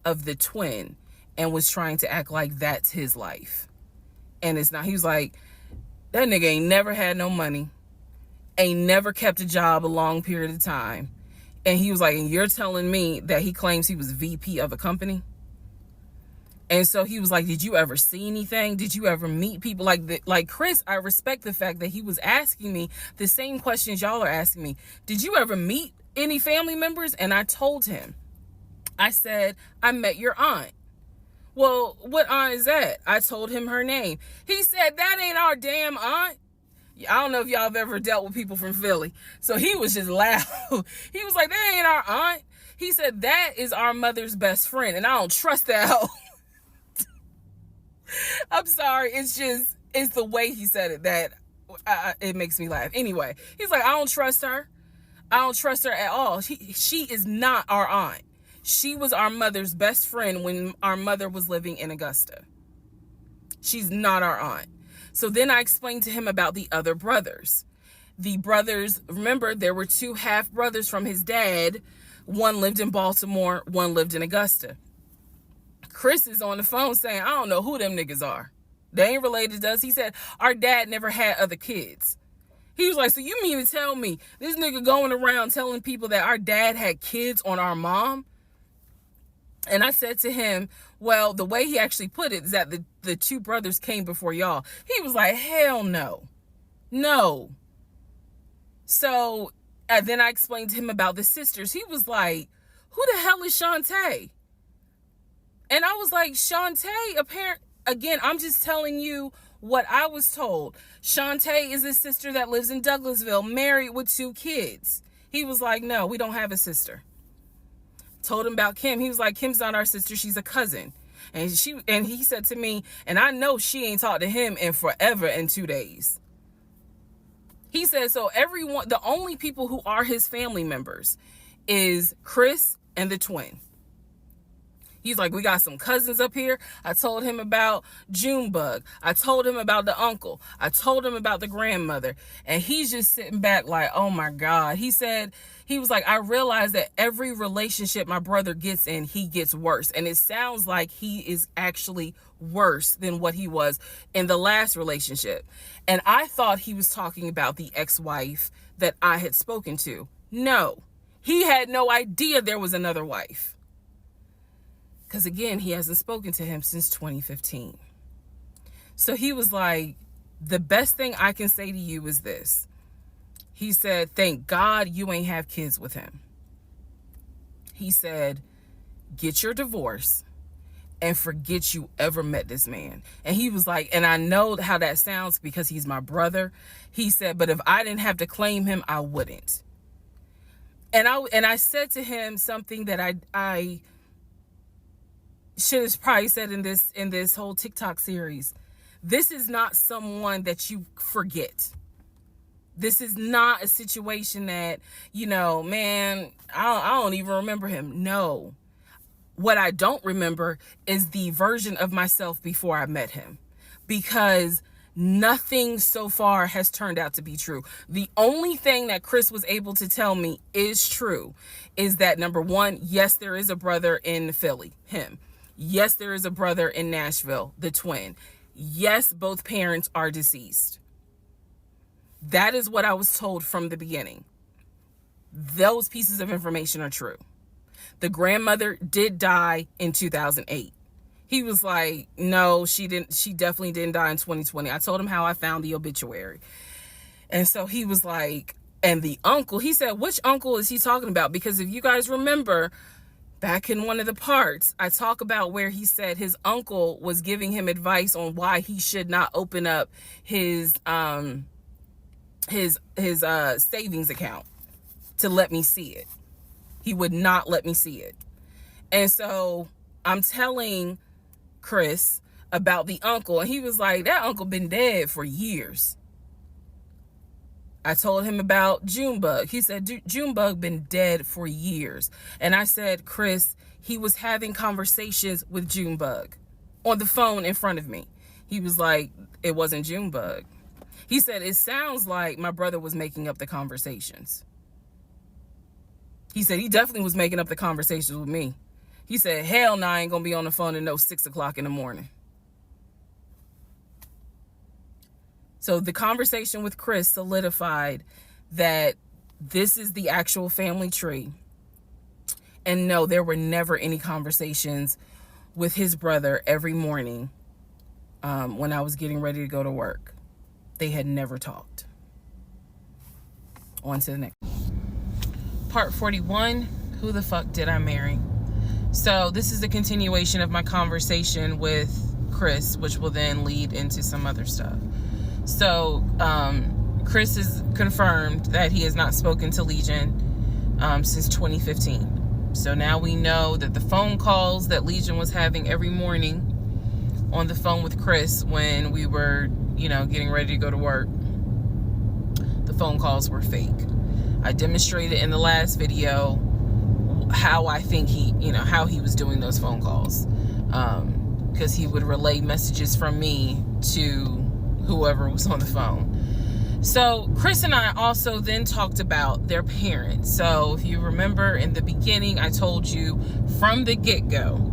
of the twin and was trying to act like that's his life. And it's not. He was like, that nigga ain't never had no money, ain't never kept a job a long period of time. And he was like, and you're telling me that he claims he was VP of a company? And so he was like, did you ever see anything? Did you ever meet people like Chris? I respect the fact that he was asking me the same questions y'all are asking me. Did you ever meet any family members? And I told him, I said, I met your aunt. Well, what aunt is that? I told him her name. He said, that ain't our damn aunt. I don't know if y'all have ever dealt with people from Philly. So he was just loud. He was like, that ain't our aunt. He said, that is our mother's best friend. And I don't trust that hoe. I'm sorry. It's the way he said it that it makes me laugh. Anyway, he's like, I don't trust her. I don't trust her at all. She is not our aunt. She was our mother's best friend when our mother was living in Augusta. She's not our aunt. So then I explained to him about the other brothers. The brothers, remember, there were 2 half brothers from his dad. One lived in Baltimore, one lived in Augusta. Chris is on the phone saying, I don't know who them niggas are. They ain't related to us. He said, our dad never had other kids. He was like, so you mean to tell me this nigga going around telling people that our dad had kids on our mom? And I said to him, well, the way he actually put it is that the 2 brothers came before y'all. He was like, hell no. No. So then I explained to him about the sisters. He was like, who the hell is Shantae? And I was like, Shantae, again, I'm just telling you what I was told. Shantae is a sister that lives in Douglasville, married with 2 kids. He was like, no, we don't have a sister. Told him about Kim. He was like, Kim's not our sister, she's a cousin. And he said to me, and I know she ain't talked to him in forever in 2 days. He said, so everyone, the only people who are his family members is Chris and the twin. He's like, we got some cousins up here. I told him about Junebug. I told him about the uncle. I told him about the grandmother. And he's just sitting back like, oh my God. He was like, I realized that every relationship my brother gets in, he gets worse. And it sounds like he is actually worse than what he was in the last relationship. And I thought he was talking about the ex-wife that I had spoken to. No, he had no idea there was another wife. Because again, he hasn't spoken to him since 2015. So he was like, the best thing I can say to you is this. He said, thank God you ain't have kids with him. He said, get your divorce and forget you ever met this man. And he was like, and I know how that sounds because he's my brother. He said, but if I didn't have to claim him, I wouldn't. And I said to him something that I should have probably said in this whole TikTok series. This is not someone that you forget. This is not a situation that, man, I don't even remember him. No. What I don't remember is the version of myself before I met him, because nothing so far has turned out to be true. The only thing that Chris was able to tell me is true is that, number one, yes, there is a brother in Philly, him. Yes, there is a brother in Nashville, the twin. Yes, both parents are deceased. That is what I was told from the beginning. Those pieces of information are true. The grandmother did die in 2008. He was like, no, she didn't. She definitely didn't die in 2020. I told him how I found the obituary. And so he was like, and the uncle, he said, which uncle is he talking about? Because if you guys remember, back in one of the parts, I talk about where he said his uncle was giving him advice on why he should not open up his savings account to let me see it. He would not let me see it. And so I'm telling Chris about the uncle, and he was like, that uncle been dead for years. I told him about Junebug. He said, Junebug been dead for years. And I said, Chris, he was having conversations with Junebug on the phone in front of me. He was like, it wasn't Junebug. He said, it sounds like my brother was making up the conversations. He said, he definitely was making up the conversations with me. He said, hell no, I ain't gonna be on the phone at no 6 o'clock in the morning. So the conversation with Chris solidified that this is the actual family tree. And no, there were never any conversations with his brother every morning when I was getting ready to go to work. They had never talked. On to the next. Part 41, who the fuck did I marry? So this is a continuation of my conversation with Chris, which will then lead into some other stuff. So Chris has confirmed that he has not spoken to Legion since 2015. So now we know that the phone calls that Legion was having every morning on the phone with Chris when we were, getting ready to go to work, the phone calls were fake. I demonstrated in the last video how I think how he was doing those phone calls. Because he would relay messages from me to whoever was on the phone. So Chris and I also then talked about their parents. So if you remember in the beginning, I told you from the get-go,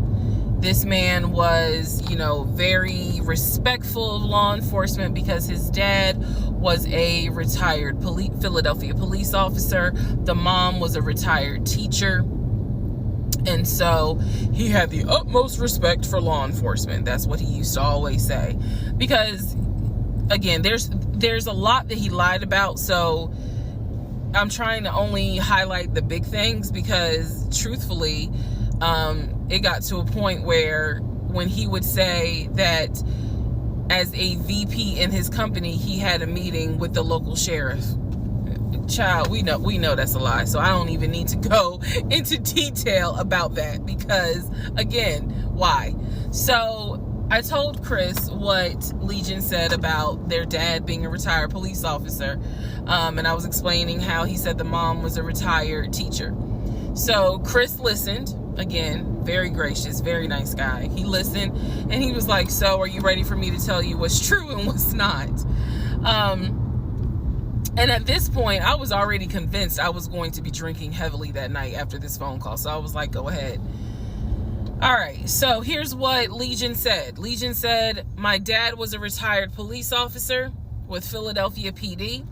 this man was, very respectful of law enforcement because his dad was a retired Philadelphia police officer. The mom was a retired teacher. And so he had the utmost respect for law enforcement. That's what he used to always say. Because, again, there's a lot that he lied about. So I'm trying to only highlight the big things because, truthfully, It got to a point where when he would say that as a VP in his company, he had a meeting with the local sheriff. Child, we know that's a lie, so I don't even need to go into detail about that, because again, why? So I told Chris what Legion said about their dad being a retired police officer, and I was explaining how he said the mom was a retired teacher. So Chris listened. Again, very gracious, very nice guy. He listened and he was like, so are you ready for me to tell you what's true and what's not? And at this point, I was already convinced I was going to be drinking heavily that night after this phone call. So I was like, go ahead. All right, so here's what Legion said. Legion said, my dad was a retired police officer with Philadelphia PD.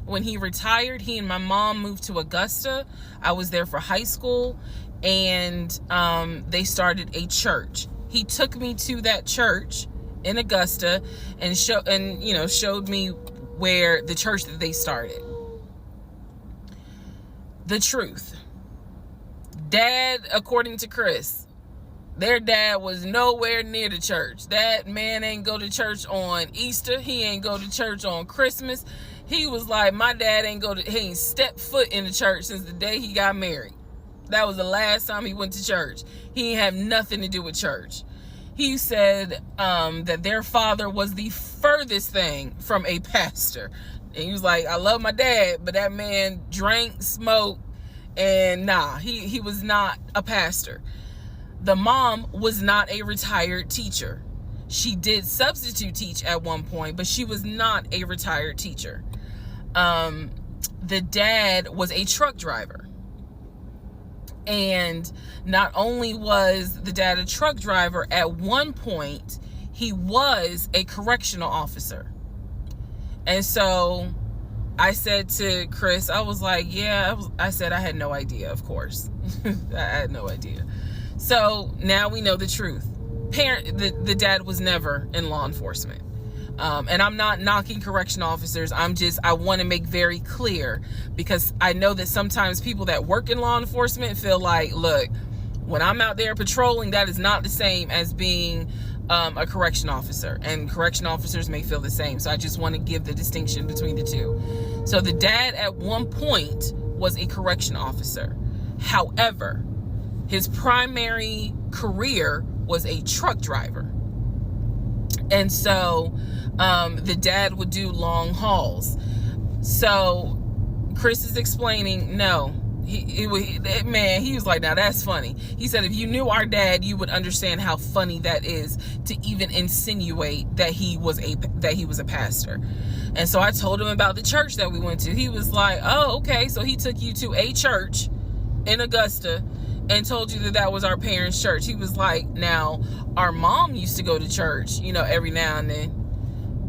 When he retired, he and my mom moved to Augusta. I was there for high school, and they started a church. He took me to that church in Augusta and showed me where the church that they started. The truth. Dad, according to Chris, their dad was nowhere near the church. That man ain't go to church on Easter. He ain't go to church on Christmas. He was like, my dad he ain't stepped foot in the church since the day he got married. That was the last time he went to church. He ain't have nothing to do with church. He said that their father was the furthest thing from a pastor. And he was like, I love my dad, but that man drank, smoked, and he was not a pastor. The mom was not a retired teacher. She did substitute teach at one point, but she was not a retired teacher. The dad was a truck driver. And not only was the dad a truck driver, at one point, he was a correctional officer. And so I said to Chris, I was like, I said I had no idea, of course. I had no idea. So now we know the truth. The dad was never in law enforcement. And I'm not knocking correctional officers. I want to make very clear, because I know that sometimes people that work in law enforcement feel like, look, when I'm out there patrolling, that is not the same as being a correction officer, and correction officers may feel the same. So I just want to give the distinction between the two. So the dad at one point was a correction officer. However, his primary career was a truck driver. And so the dad would do long hauls. So Chris is explaining, no, he was like, now that's funny. He said, if you knew our dad, you would understand how funny that is to even insinuate that he was a pastor. And so I told him about the church that we went to. He was like, oh, okay. So he took you to a church in Augusta and told you that was our parents' church. He was like, now, our mom used to go to church, every now and then.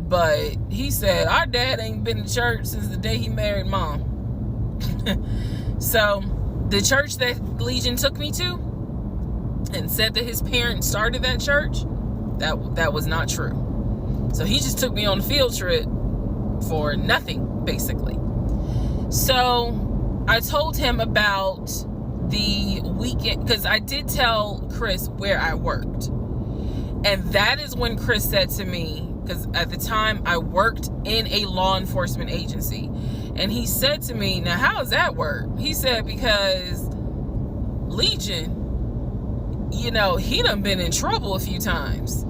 But he said, our dad ain't been to church since the day he married mom. So the church that Legion took me to and said that his parents started that church, that was not true. So he just took me on a field trip for nothing, basically. So I told him about the weekend, because I did tell Chris where I worked. And that is when Chris said to me, because at the time I worked in a law enforcement agency, and he said to me, now how does that work? He said, because Legion, he done been in trouble a few times.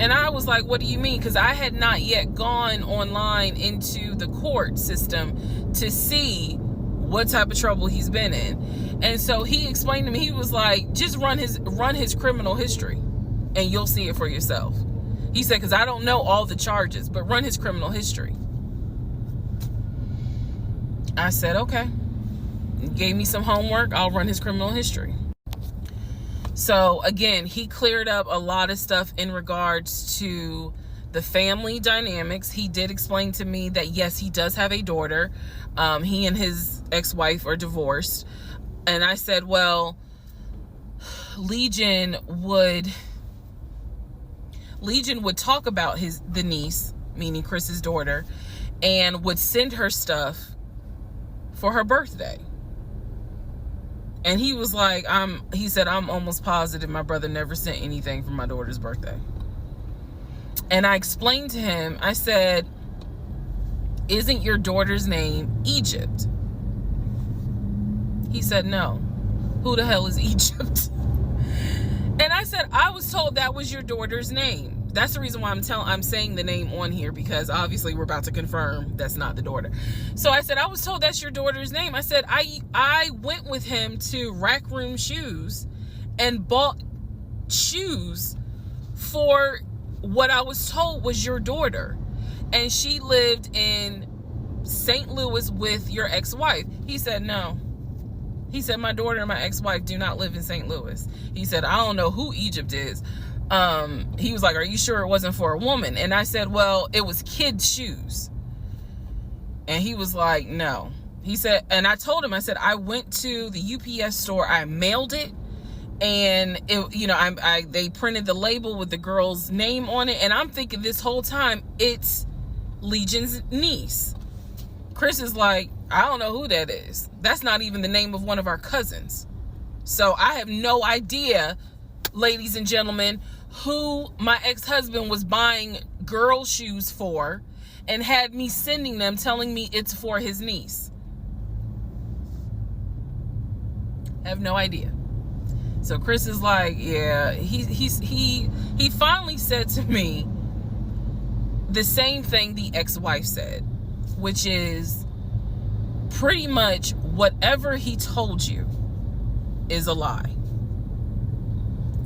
And I was like, what do you mean? Because I had not yet gone online into the court system to see what type of trouble he's been in. And so he explained to me, he was like, just run his criminal history and you'll see it for yourself. He said, because I don't know all the charges, but run his criminal history. I said, okay. He gave me some homework. I'll run his criminal history. So again, he cleared up a lot of stuff in regards to the family dynamics. He did explain to me that, yes, he does have a daughter. He and his ex-wife are divorced. And I said, well, Legion would talk about the niece, meaning Chris's daughter, and would send her stuff for her birthday. And he was like, he said, I'm almost positive my brother never sent anything for my daughter's birthday. And I explained to him, I said, isn't your daughter's name Egypt? He said, no. Who the hell is Egypt? And I said, I was told that was your daughter's name. That's the reason why I'm saying the name on here, because obviously we're about to confirm that's not the daughter. So I said, I was told that's your daughter's name. I said, I went with him to Rack Room Shoes and bought shoes for what I was told was your daughter. And she lived in St. Louis with your ex-wife. He said, no. He said, my daughter and my ex-wife do not live in St. Louis. He said, I don't know who Egypt is. He was like, are you sure it wasn't for a woman? And I said, well, it was kids' shoes. And he was like, no. He said, and I told him, I said, I went to the UPS store, I mailed it, and it, you know, they printed the label with the girl's name on it, and I'm thinking this whole time it's Legion's niece. Chris is like, I don't know who that is. That's not even the name of one of our cousins. So I have no idea, ladies and gentlemen, who my ex-husband was buying girl shoes for and had me sending them telling me it's for his niece. I have no idea. So Chris is like, yeah, he finally said to me the same thing the ex-wife said, which is pretty much whatever he told you is a lie.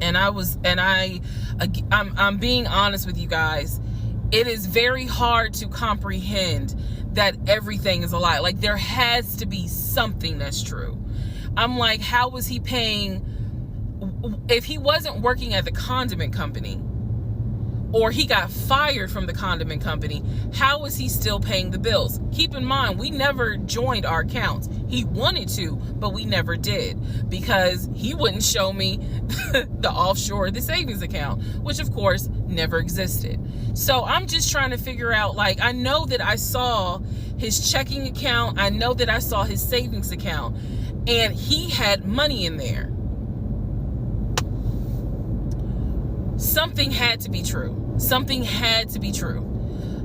And I'm being honest with you guys. It is very hard to comprehend that everything is a lie. Like, there has to be something that's true. I'm like, how was he paying? If he wasn't working at the condiment company, or he got fired from the condiment company, how is he still paying the bills? Keep in mind, we never joined our accounts. He wanted to, but we never did, because he wouldn't show me the offshore, the savings account, which of course never existed. So I'm just trying to figure out, like, I know that I saw his checking account, I know that I saw his savings account, and he had money in there. Something had to be true. Something had to be true.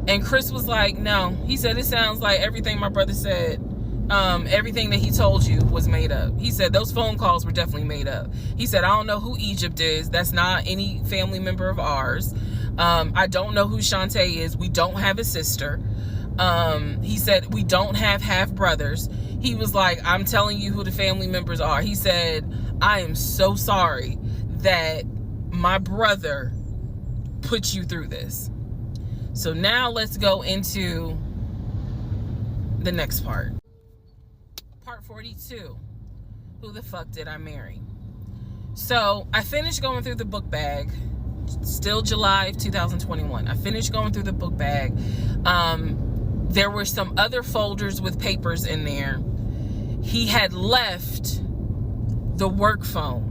And Chris was like, no. He said, it sounds like everything my brother said, everything that he told you was made up. He said, those phone calls were definitely made up. He said, I don't know who Egypt is. That's not any family member of ours. I don't know who Shantae is. We don't have a sister. He said, we don't have half brothers. He was like, I'm telling you who the family members are. He said, I am so sorry that my brother put you through this. So now let's go into the next part. Part 42. Who the fuck did I marry? So I finished going through the book bag. Still July of 2021. I finished going through the book bag. There were some other folders with papers in there. He had left the work phone.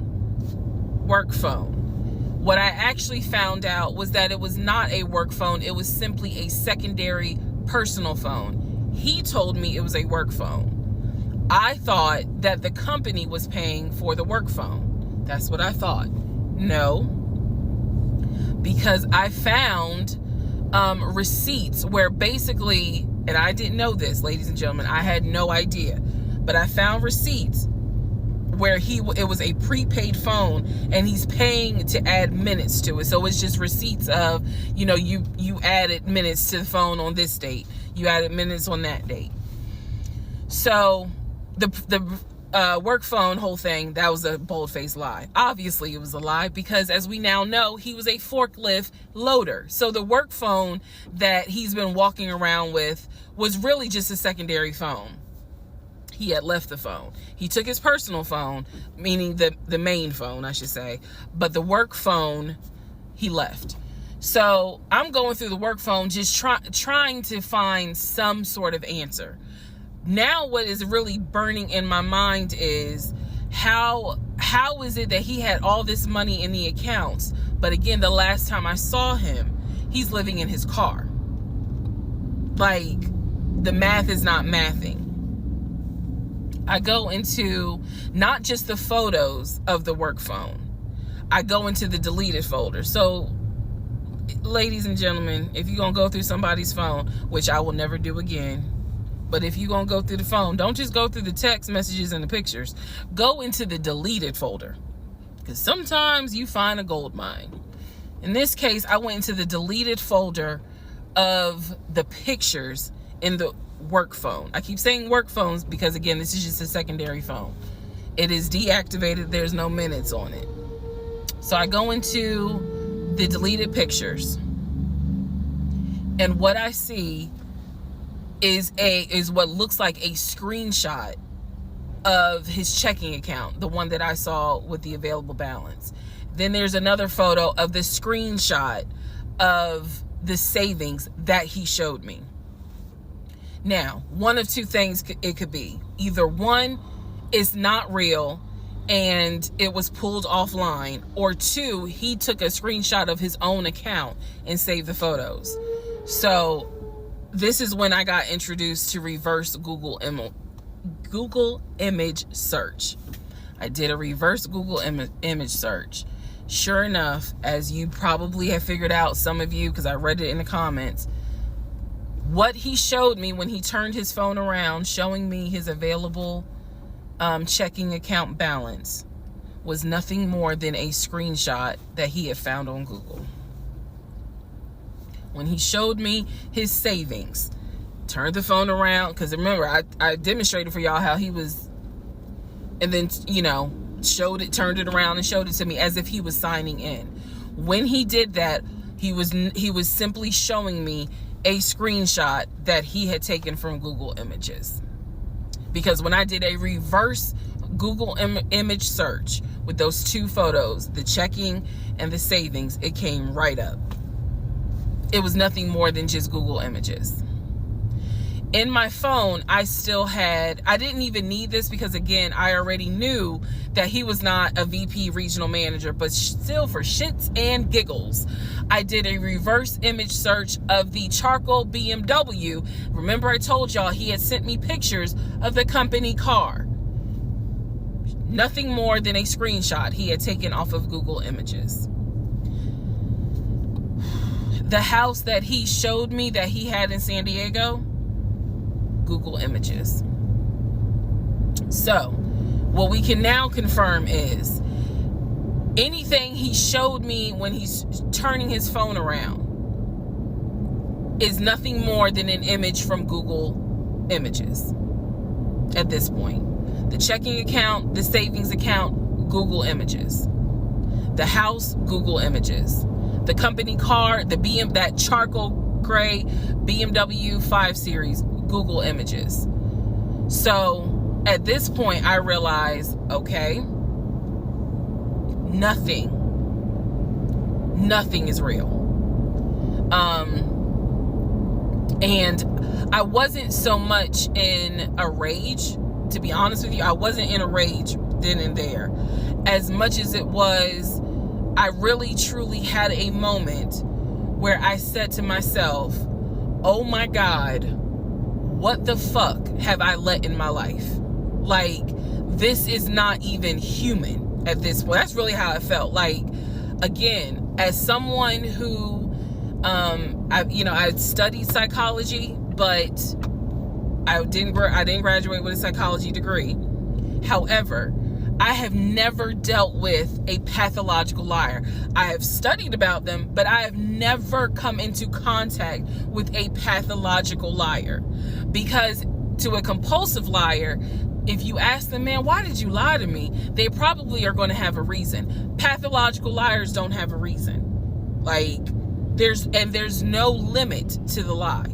What I actually found out was that it was not a work phone. It was simply a secondary personal phone. He told me it was a work phone. I thought that the company was paying for the work phone. That's what I thought. No, because I found receipts where basically, and I didn't know this, ladies and gentlemen, I had no idea, but I found receipts where it was a prepaid phone and he's paying to add minutes to it. So it's just receipts of, you know, you added minutes to the phone on this date, you added minutes on that date. So the work phone whole thing, that was a bold-faced lie. Obviously it was a lie, because as we now know, he was a forklift loader. So the work phone that he's been walking around with was really just a secondary phone. He had left the phone. He took his personal phone, meaning the main phone, I should say, but the work phone he left. So I'm going through the work phone, just trying to find some sort of answer. Now what is really burning in my mind is how is it that he had all this money in the accounts, but again, the last time I saw him, he's living in his car. Like, the math is not mathing. I go into not just the photos of the work phone. I go into the deleted folder. So, ladies and gentlemen, if you're going to go through somebody's phone, which I will never do again, but if you're going to go through the phone, don't just go through the text messages and the pictures. Go into the deleted folder, because sometimes you find a gold mine. In this case, I went into the deleted folder of the pictures in the work phone. I keep saying work phones because, again, this is just a secondary phone. It is deactivated. There's no minutes on it. So I go into the deleted pictures, and what I see is what looks like a screenshot of his checking account, the one that I saw with the available balance. Then there's another photo of the screenshot of the savings that he showed me. Now, one of two things it could be. Either one, it's not real and it was pulled offline, or two, he took a screenshot of his own account and saved the photos. So this is when I got introduced to reverse Google image search. I did a reverse Google image search. Sure enough, as you probably have figured out, some of you, because I read it in the comments, what he showed me when he turned his phone around showing me his available checking account balance was nothing more than a screenshot that he had found on Google. When he showed me his savings, turned the phone around, because remember, I demonstrated for y'all how he was, and then, turned it around and showed it to me as if he was signing in. When he did that, he was simply showing me a screenshot that he had taken from Google Images. Because when I did a reverse Google image search with those two photos, the checking and the savings, it came right up. It was nothing more than just Google Images. In my phone, I didn't even need this because, again, I already knew that he was not a VP regional manager, but still, for shits and giggles, I did a reverse image search of the charcoal BMW. Remember, I told y'all he had sent me pictures of the company car. Nothing more than a screenshot he had taken off of Google Images. The house that he showed me that he had in San Diego, Google Images. So, what we can now confirm is anything he showed me when he's turning his phone around is nothing more than an image from Google Images at this point. The checking account, the savings account, Google Images. The house, Google Images. The company car, that charcoal gray BMW 5 Series, Google Images. So at this point, I realized, okay, nothing is real. And I wasn't so much in a rage, to be honest with you. I wasn't in a rage then and there, as much as it was, I really truly had a moment where I said to myself, oh my God, what the fuck have I let in my life? Like, this is not even human at this point. That's really how I felt. Like, again, as someone who, I studied psychology, but I didn't graduate with a psychology degree. However, I have never dealt with a pathological liar. I have studied about them, but I have never come into contact with a pathological liar. Because to a compulsive liar, if you ask them, man, why did you lie to me? They probably are going to have a reason. Pathological liars don't have a reason. Like, there's no limit to the lie.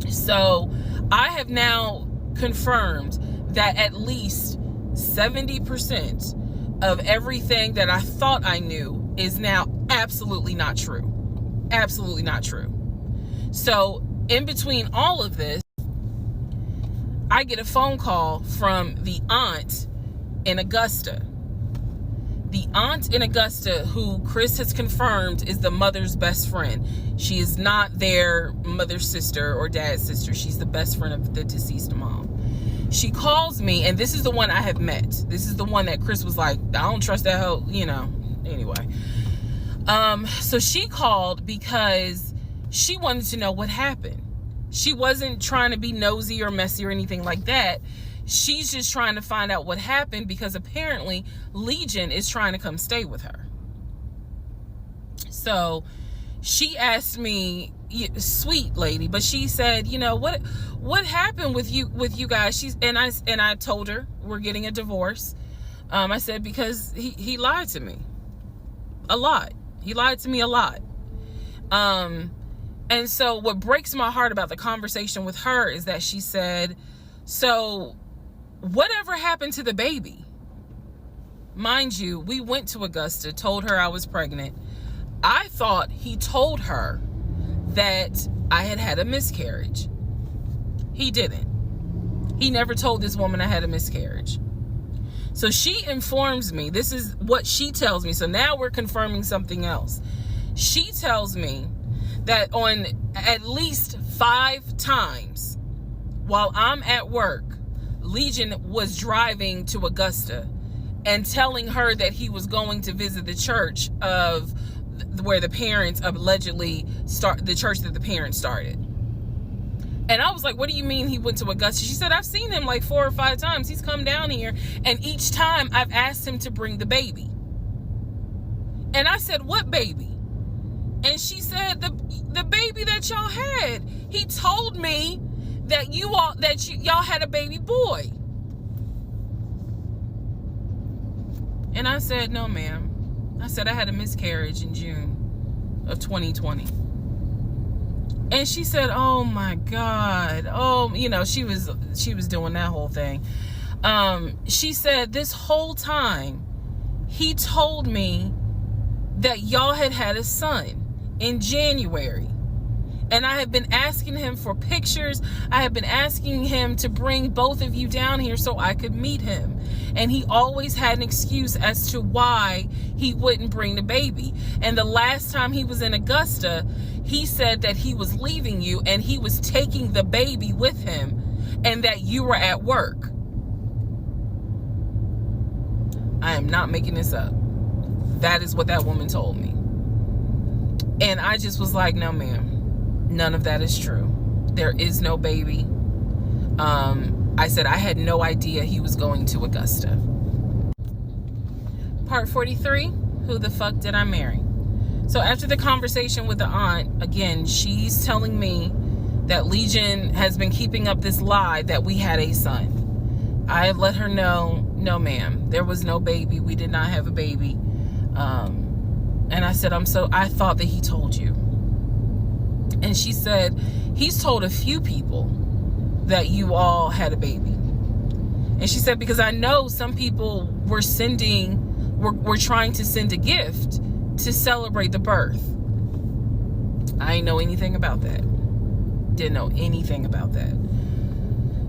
So I have now confirmed that at least 70% of everything that I thought I knew is now absolutely not true. Absolutely not true. So in between all of this, I get a phone call from the aunt in Augusta. The aunt in Augusta, who Chris has confirmed is the mother's best friend. She is not their mother's sister or dad's sister. She's the best friend of the deceased mom. She calls me, and this is the one I have met. This is the one that Chris was like, I don't trust that hoe, anyway. So she called because she wanted to know what happened. She wasn't trying to be nosy or messy or anything like that. She's just trying to find out what happened because apparently Legion is trying to come stay with her. So she asked me, sweet lady, but she said, what happened with you guys? I told her we're getting a divorce. I said, because he lied to me a lot. He lied to me a lot. And so what breaks my heart about the conversation with her is that she said, so whatever happened to the baby? Mind you, we went to Augusta, told her I was pregnant. I thought he told her that I had a miscarriage. He didn't. He never told this woman I had a miscarriage. So she informs me, this is what she tells me. So now we're confirming something else. She tells me that on at least 5 times while I'm at work, Legion was driving to Augusta and telling her that he was going to visit the church of where the parents allegedly the church that the parents started. And I was like, what do you mean he went to Augusta? She said, I've seen him like 4 or 5 times. He's come down here, and each time I've asked him to bring the baby. And I said, what baby? And she said, the baby that y'all had. He told me that y'all had a baby boy. And I said, no, ma'am. I said I had a miscarriage in June of 2020. And she said, oh my God. Oh, she was doing that whole thing. She said this whole time he told me that y'all had a son in January. And I have been asking him for pictures. I have been asking him to bring both of you down here so I could meet him. And he always had an excuse as to why he wouldn't bring the baby. And the last time he was in Augusta, he said that he was leaving you and he was taking the baby with him and that you were at work. I am not making this up. That is what that woman told me. And I just was like, no, ma'am. None of that is true. There is no baby. I said I had no idea he was going to Augusta. Part 43, who the fuck did I marry? So after the conversation with the aunt, again, she's telling me that Legion has been keeping up this lie that we had a son. I let her know, no ma'am, there was no baby. We did not have a baby. And I said, I thought that he told you. And she said, he's told a few people that you all had a baby. And she said, because I know some people were trying to send a gift to celebrate the birth. I didn't know anything about that. Didn't know anything about that.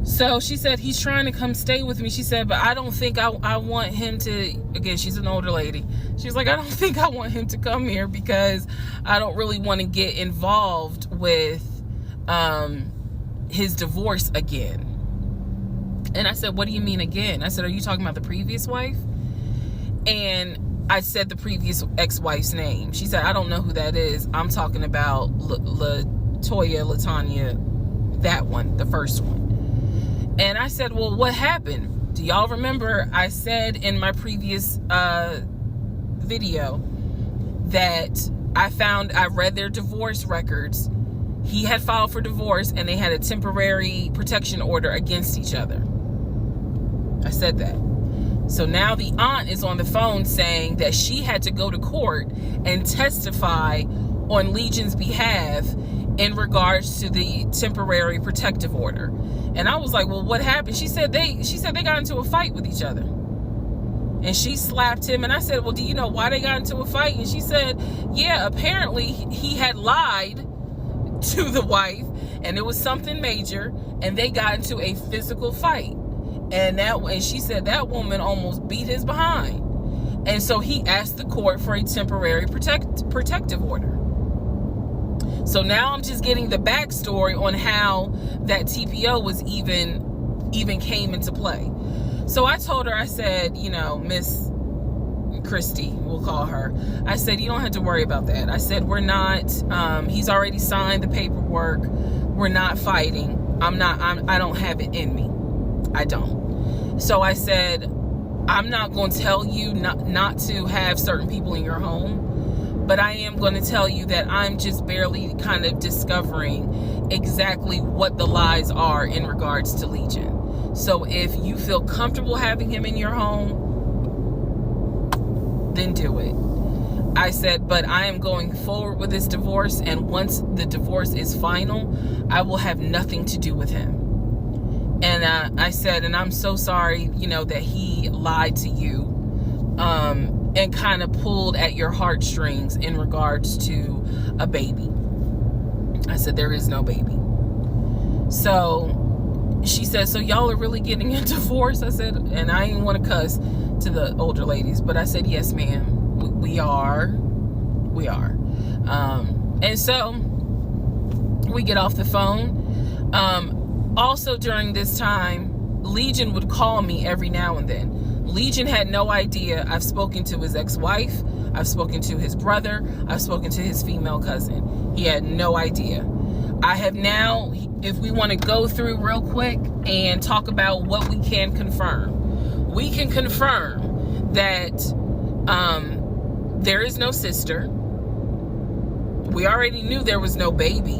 So she said, he's trying to come stay with me. She said, but I don't think I want him to, again, she's an older lady. She was like, I don't think I want him to come here because I don't really want to get involved with his divorce again. And I said, what do you mean again? I said, are you talking about the previous wife? And I said the previous ex-wife's name. She said, I don't know who that is. I'm talking about LaTanya, that one, the first one. And I said, well, what happened? Do y'all remember I said in my previous video that I read their divorce records. He had filed for divorce and they had a temporary protection order against each other. I said that. So now the aunt is on the phone saying that she had to go to court and testify on Legion's behalf in regards to the temporary protective order. And I was like, well, what happened? She said they got into a fight with each other. And she slapped him. And I said, well, do you know why they got into a fight? And she said, yeah, apparently he had lied to the wife and it was something major and they got into a physical fight. And she said that woman almost beat his behind. And so he asked the court for a temporary protective order. So now I'm just getting the backstory on how that TPO was even even came into play. So I told her, I said, Miss Christy, we'll call her. I said, you don't have to worry about that. I said, we're not, he's already signed the paperwork. We're not fighting. I don't have it in me. I don't. So I said, I'm not going to tell you not to have certain people in your home, but I am going to tell you that I'm just barely kind of discovering exactly what the lies are in regards to Legion. So if you feel comfortable having him in your home, then do it. I said, but I am going forward with this divorce, and once the divorce is final, I will have nothing to do with him. And I said, and I'm so sorry, that he lied to you, and kind of pulled at your heartstrings in regards to a baby. I said, there is no baby. So she said, so y'all are really getting a divorce? I said, and I didn't want to cuss to the older ladies, but I said, yes, ma'am, we are. And so we get off the phone. Also during this time, Legion would call me every now and then. Legion had no idea. I've spoken to his ex-wife. I've spoken to his brother. I've spoken to his female cousin. He had no idea. I have now, if we want to go through real quick and talk about what we can confirm. We can confirm that there is no sister. We already knew there was no baby.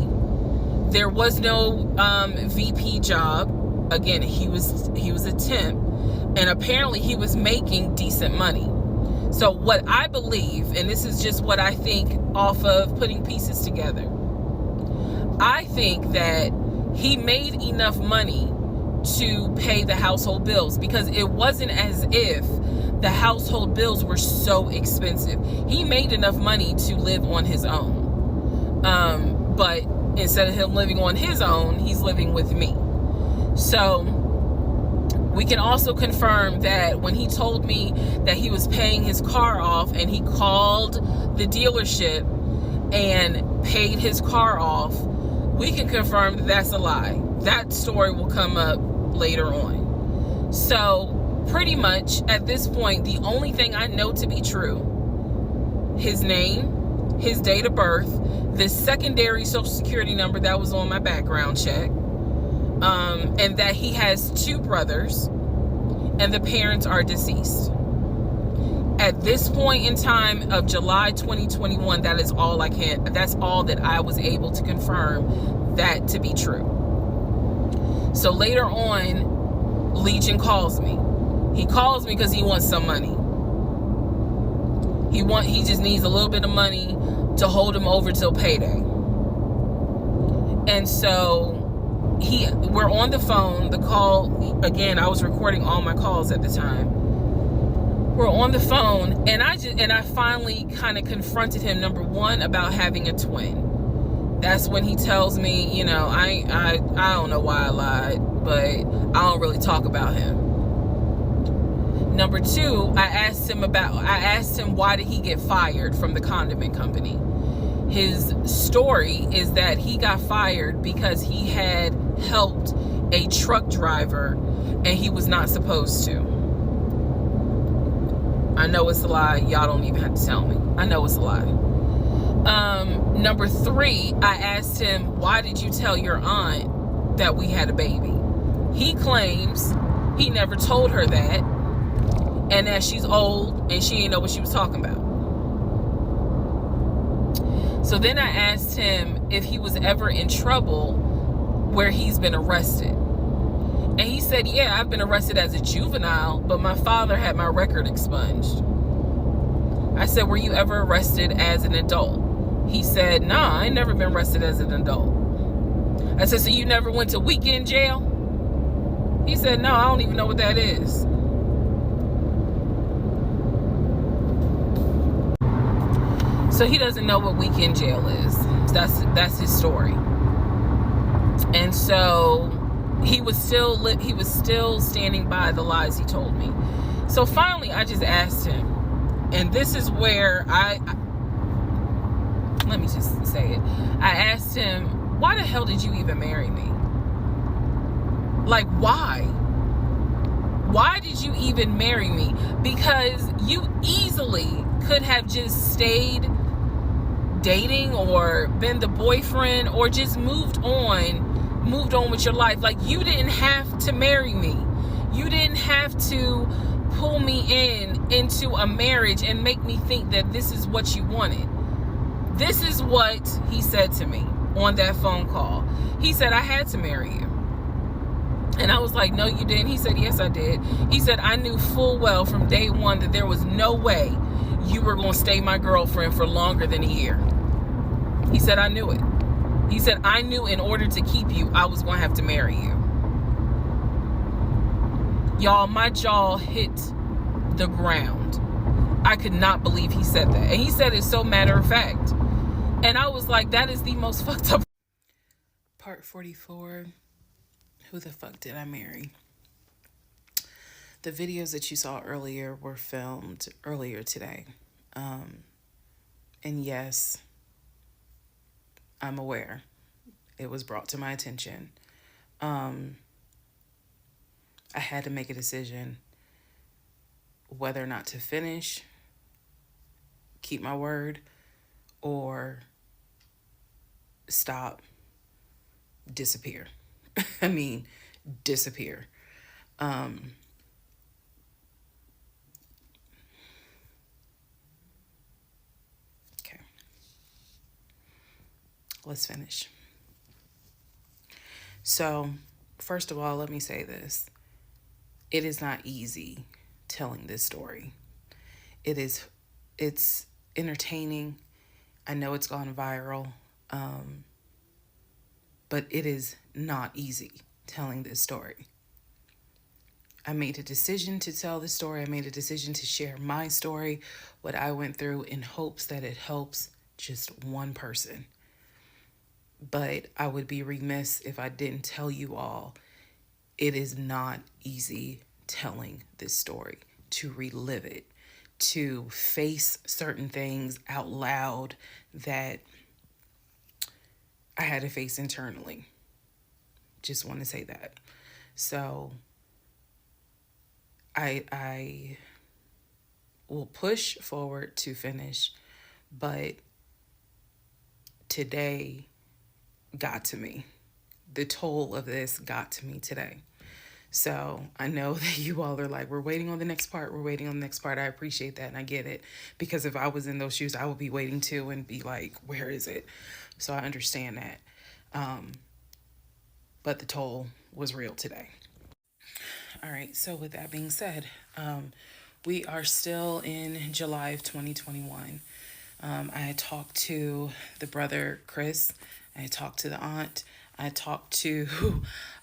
There was no VP job. Again, he was a temp, and apparently he was making decent money. So what I believe, and this is just what I think off of putting pieces together, I think that he made enough money to pay the household bills, because it wasn't as if the household bills were so expensive. He made enough money to live on his own. But instead of him living on his own, he's living with me. So we can also confirm that when he told me that he was paying his car off and he called the dealership and paid his car off, we can confirm that that's a lie. That story will come up later on. So pretty much at this point, the only thing I know to be true, his name, his date of birth, the secondary social security number that was on my background check, and that he has 2 brothers and the parents are deceased. At this point in time of July 2021, that's all that I was able to confirm that to be true. So later on, Legion calls me. He calls me because he wants some money. He just needs a little bit of money to hold him over till payday. And so we're on the phone. The call, again, I was recording all my calls at the time. We're on the phone, and I finally kind of confronted him, number one, about having a twin. That's when he tells me, I don't know why I lied, but I don't really talk about him. Number two, I asked him why did he get fired from the condiment company. His story is that he got fired because he had helped a truck driver and he was not supposed to. I know it's a lie. Y'all don't even have to tell me. I know it's a lie. Number three, I asked him, why did you tell your aunt that we had a baby? He claims he never told her that, and that she's old and she didn't know what she was talking about. So then I asked him if he was ever in trouble where he's been arrested. And he said, yeah, I've been arrested as a juvenile, but my father had my record expunged. I said, were you ever arrested as an adult? He said, nah, I ain't never been arrested as an adult. I said, so you never went to weekend jail? He said, no, I don't even know what that is. So he doesn't know what weekend jail is. That's his story. And so he was still standing by the lies he told me. So finally, I just asked him, and this is where let me just say it. I asked him, why the hell did you even marry me? Like, why? Why did you even marry me? Because you easily could have just stayed dating or been the boyfriend or just moved on with your life. Like, you didn't have to marry me. You didn't have to pull me into a marriage and make me think that this is what you wanted. This is what he said to me on that phone call. He said, I had to marry you. And I was like, no, you didn't. He said, yes, I did. He said, I knew full well from day one that there was no way you were going to stay my girlfriend for longer than a year. He said, I knew it. He said, I knew in order to keep you, I was going to have to marry you. Y'all, my jaw hit the ground. I could not believe he said that. And he said it so matter of fact. And I was like, that is the most fucked up. Part 44. Who the fuck did I marry? The videos that you saw earlier were filmed earlier today. And yes, I'm aware. It was brought to my attention. I had to make a decision whether or not to finish, keep my word, or stop, disappear. I mean, disappear. Okay. Let's finish. So, first of all, let me say this. It is not easy telling this story. It's entertaining. I know it's gone viral. But it is not easy telling this story. I made a decision to tell this story. I made a decision to share my story, what I went through, in hopes that it helps just one person. But I would be remiss if I didn't tell you all, it is not easy telling this story, to relive it, to face certain things out loud that I had to face internally. Just want to say that. So I will push forward to finish, but today got to me. The toll of this got to me today. So I know that you all are like, we're waiting on the next part. We're waiting on the next part. I appreciate that. And I get it, because if I was in those shoes, I would be waiting too and be like, where is it? So I understand that. But the toll was real today. All right. So with that being said, we are still in July of 2021. I had talked to the brother, Chris. I had talked to the aunt. I talked to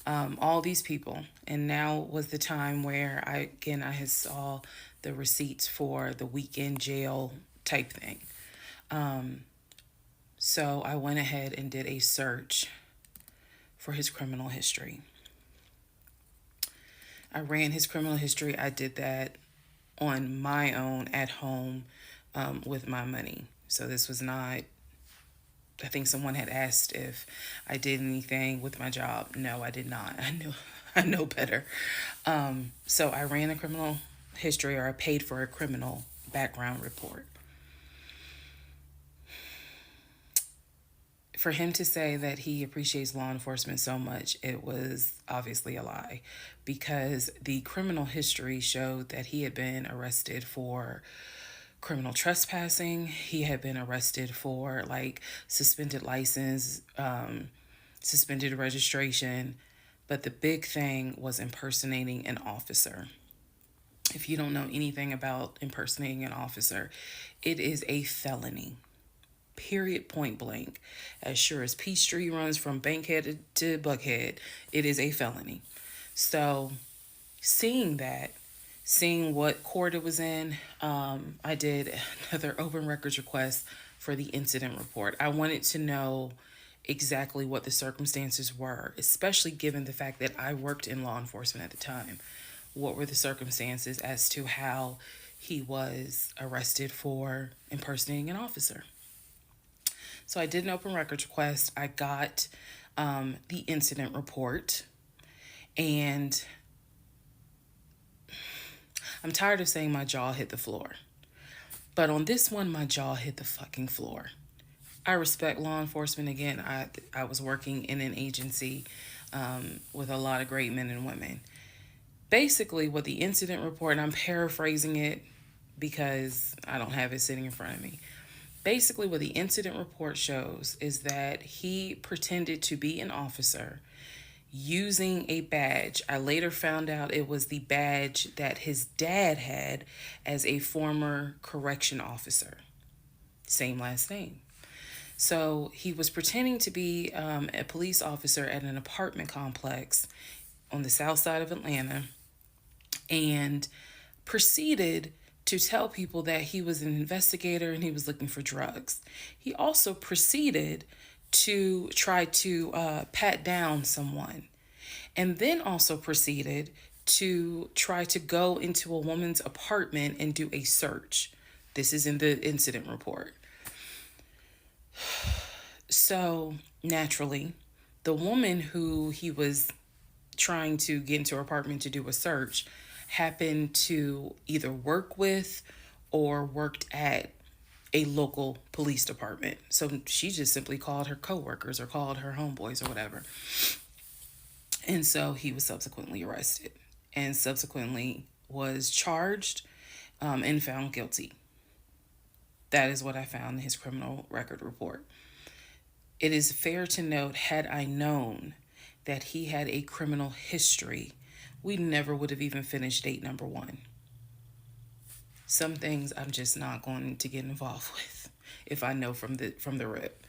all these people. And now was the time where I had saw the receipts for the weekend jail type thing. So I went ahead and did a search for his criminal history. I ran his criminal history. I did that on my own at home with my money. So this was not, I think someone had asked if I did anything with my job. No, I did not. I know better. So I ran a criminal history, or I paid for a criminal background report. For him to say that he appreciates law enforcement so much, it was obviously a lie, because the criminal history showed that he had been arrested for criminal trespassing. He had been arrested for like suspended license, suspended registration. But the big thing was impersonating an officer. If you don't know anything about impersonating an officer, it is a felony. Period, point blank. As sure as Peachtree runs from Bankhead to Buckhead, it is a felony. So seeing what court it was in, I did another open records request for the incident report. I wanted to know exactly what the circumstances were, especially given the fact that I worked in law enforcement at the time. What were the circumstances as to how he was arrested for impersonating an officer? So I did an open records request. I got the incident report, and I'm tired of saying my jaw hit the floor. But on this one, my jaw hit the fucking floor. I respect law enforcement. Again, I was working in an agency with a lot of great men and women. Basically, what the incident report, and I'm paraphrasing it because I don't have it sitting in front of me. Basically, what the incident report shows is that he pretended to be an officer using a badge. I later found out it was the badge that his dad had as a former correction officer. Same last name. So he was pretending to be a police officer at an apartment complex on the south side of Atlanta and proceeded to tell people that he was an investigator and he was looking for drugs. He also proceeded to try to pat down someone, and then also proceeded to try to go into a woman's apartment and do a search. This is in the incident report. So, naturally, the woman who he was trying to get into her apartment to do a search happened to either work with or worked at a local police department. So she just simply called her coworkers or called her homeboys or whatever. And so he was subsequently arrested and subsequently was charged and found guilty. That is what I found in his criminal record report. It is fair to note, had I known that he had a criminal history, we never would have even finished date number one. Some things I'm just not going to get involved with if I know from the rip.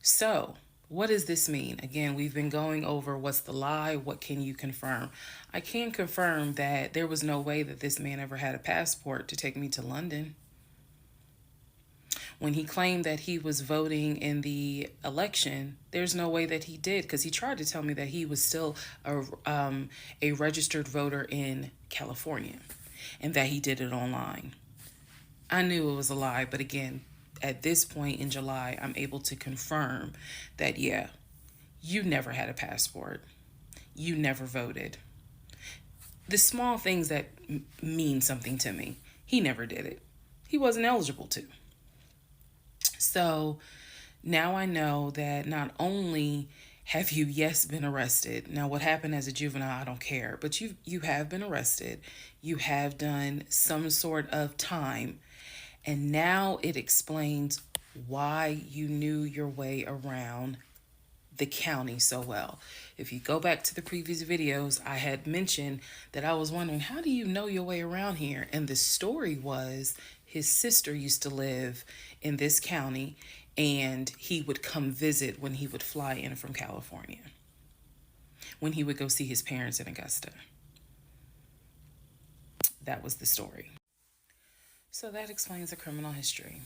So what does this mean? Again, we've been going over what's the lie, what can you confirm? I can confirm that there was no way that this man ever had a passport to take me to London. When he claimed that he was voting in the election, there's no way that he did, because he tried to tell me that he was still a registered voter in California and that he did it online. I knew it was a lie, but again, at this point in July, I'm able to confirm that, yeah, you never had a passport. You never voted. The small things that mean something to me, he never did it. He wasn't eligible to. So now I know that not only have you, yes, been arrested. Now, what happened as a juvenile, I don't care. But you have been arrested. You have done some sort of time. And now it explains why you knew your way around the county so well. If you go back to the previous videos, I had mentioned that I was wondering, how do you know your way around here? And the story was his sister used to live in this county, and he would come visit when he would fly in from California, when he would go see his parents in Augusta. That was the story. So that explains the criminal history.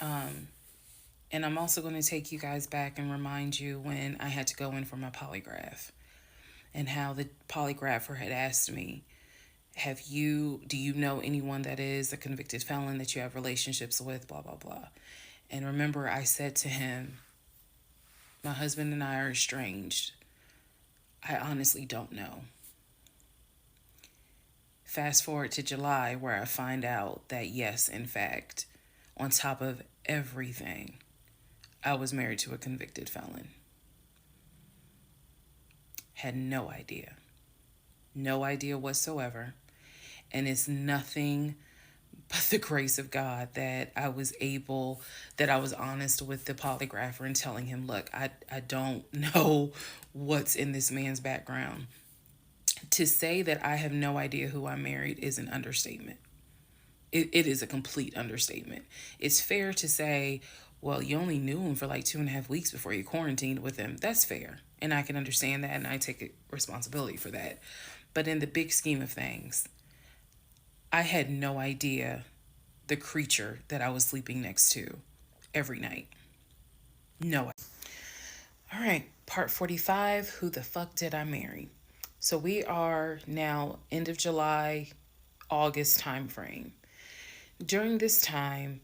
And I'm also going to take you guys back and remind you when I had to go in for my polygraph and how the polygrapher had asked me, do you know anyone that is a convicted felon that you have relationships with, blah, blah, blah. And remember, I said to him, my husband and I are estranged. I honestly don't know. Fast forward to July, where I find out that yes, in fact, on top of everything, I was married to a convicted felon. Had no idea. No idea whatsoever. And it's nothing but the grace of God that I was honest with the polygrapher and telling him, look, I don't know what's in this man's background. To say that I have no idea who I married is an understatement. It is a complete understatement. It's fair to say, well, you only knew him for like 2.5 weeks before you quarantined with him. That's fair. And I can understand that, and I take responsibility for that. But in the big scheme of things, I had no idea the creature that I was sleeping next to every night. No. All right, part 45, who the fuck did I marry? So we are now end of July, August time frame. During this time,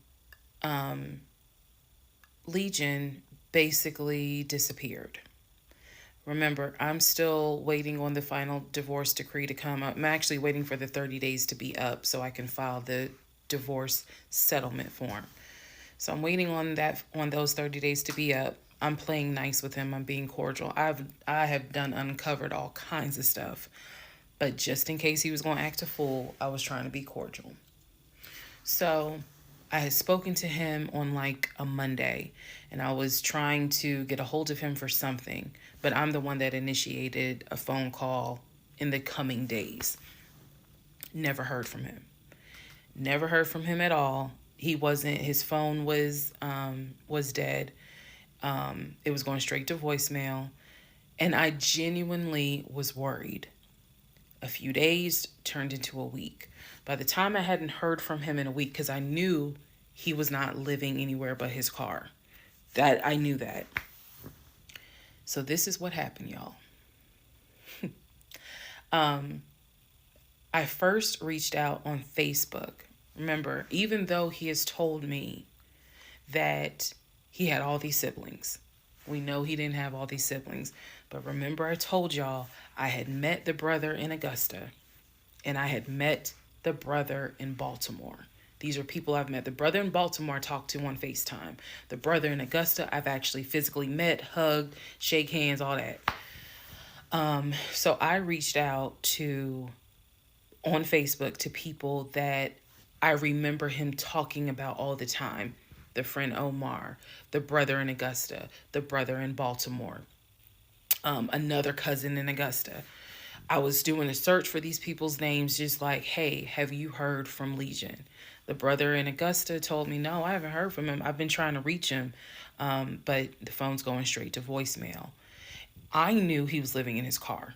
Legion basically disappeared. Remember, I'm still waiting on the final divorce decree to come up. I'm actually waiting for the 30 days to be up so I can file the divorce settlement form. So I'm waiting on those 30 days to be up. I'm playing nice with him. I'm being cordial. I have done uncovered all kinds of stuff. But just in case he was going to act a fool, I was trying to be cordial. So I had spoken to him on like a Monday, and I was trying to get a hold of him for something, but I'm the one that initiated a phone call in the coming days. Never heard from him. Never heard from him at all. He wasn't. His phone was dead. It was going straight to voicemail, and I genuinely was worried. A few days turned into a week. By the time I hadn't heard from him in a week, because I knew he was not living anywhere but his car. That I knew that. So this is what happened, y'all. I first reached out on Facebook. Remember, even though he has told me that he had all these siblings, we know he didn't have all these siblings. But remember, I told y'all I had met the brother in Augusta and I had met the brother in Baltimore. These are people I've met. The brother in Baltimore I talked to on FaceTime. The brother in Augusta I've actually physically met, hugged, shake hands, all that. So I reached out to on Facebook to people that I remember him talking about all the time. The friend Omar, the brother in Augusta, the brother in Baltimore, another cousin in Augusta. I was doing a search for these people's names, just like, hey, have you heard from Legion? The brother in Augusta told me, no, I haven't heard from him. I've been trying to reach him, but the phone's going straight to voicemail. I knew he was living in his car.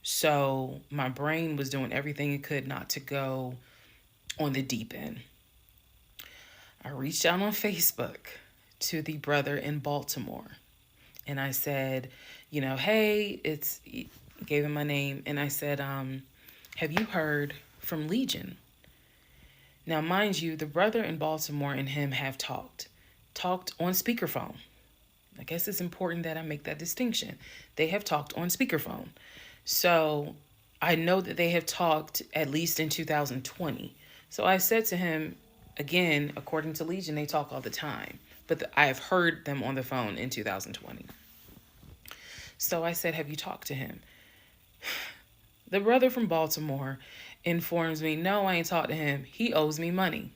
So my brain was doing everything it could not to go on the deep end. I reached out on Facebook to the brother in Baltimore and I said, hey, gave him my name. And I said, have you heard from Legion? Now, mind you, the brother in Baltimore and him have talked on speakerphone. I guess it's important that I make that distinction. They have talked on speakerphone. So I know that they have talked at least in 2020. So I said to him, again, according to Legion, they talk all the time. But I have heard them on the phone in 2020. So I said, have you talked to him? The brother from Baltimore informs me, no, I ain't talked to him. He owes me money.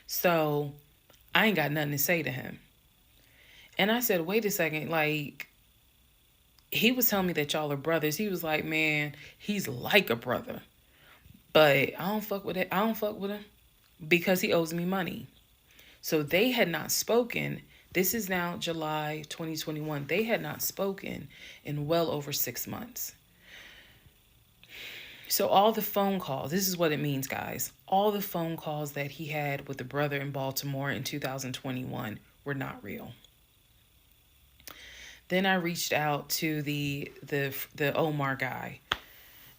So I ain't got nothing to say to him. And I said, wait a second, like, he was telling me that y'all are brothers. He was like, man, he's like a brother. But I don't fuck with it. I don't fuck with him because he owes me money. So they had not spoken. This is now July 2021. They had not spoken in well over 6 months. So all the phone calls, this is what it means, guys. All the phone calls that he had with the brother in Baltimore in 2021 were not real. Then I reached out to the Omar guy,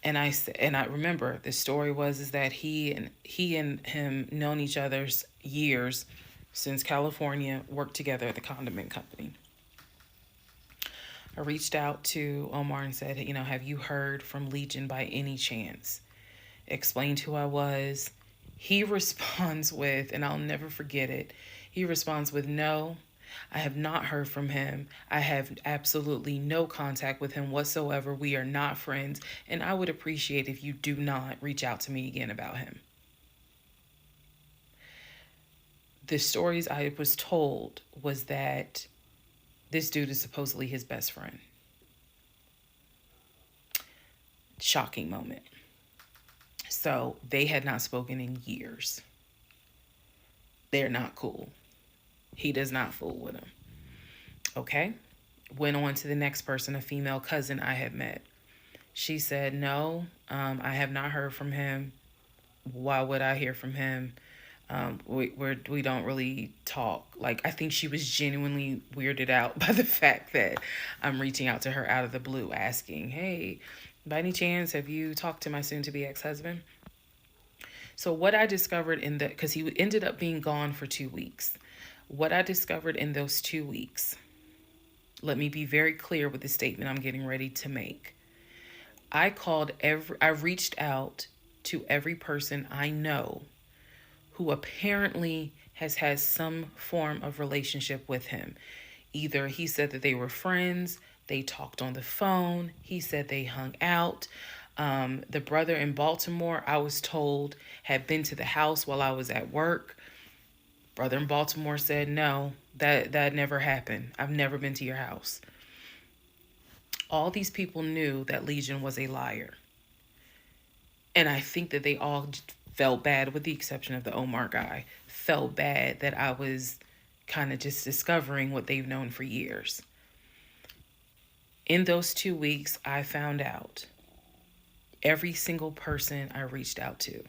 and I remember the story was that he and him known each other's years since California, worked together at the condiment company. I reached out to Omar and said, have you heard from Legion by any chance? Explained who I was. He responds with, and I'll never forget it, he responds with, no, I have not heard from him. I have absolutely no contact with him whatsoever. We are not friends, and I would appreciate if you do not reach out to me again about him. The stories I was told was that this dude is supposedly his best friend. Shocking moment. So they had not spoken in years. They're not cool. He does not fool with him. Okay? Went on to the next person, a female cousin I had met. She said, no, I have not heard from him. Why would I hear from him? We don't really talk. Like, I think she was genuinely weirded out by the fact that I'm reaching out to her out of the blue, asking, hey, by any chance, have you talked to my soon-to-be ex-husband? So what I discovered because he ended up being gone for 2 weeks. What I discovered in those 2 weeks Let me be very clear with the statement I'm getting ready to make. I reached out to every person I know who apparently has had some form of relationship with him. Either he said that they were friends, they talked on the phone, he said they hung out. The brother in Baltimore, I was told, had been to the house while I was at work. Brother in Baltimore said, no, that never happened. I've never been to your house. All these people knew that Legion was a liar. And I think that they all felt bad, with the exception of the Omar guy, felt bad that I was kind of just discovering what they've known for years. In those 2 weeks, I found out every single person I reached out to,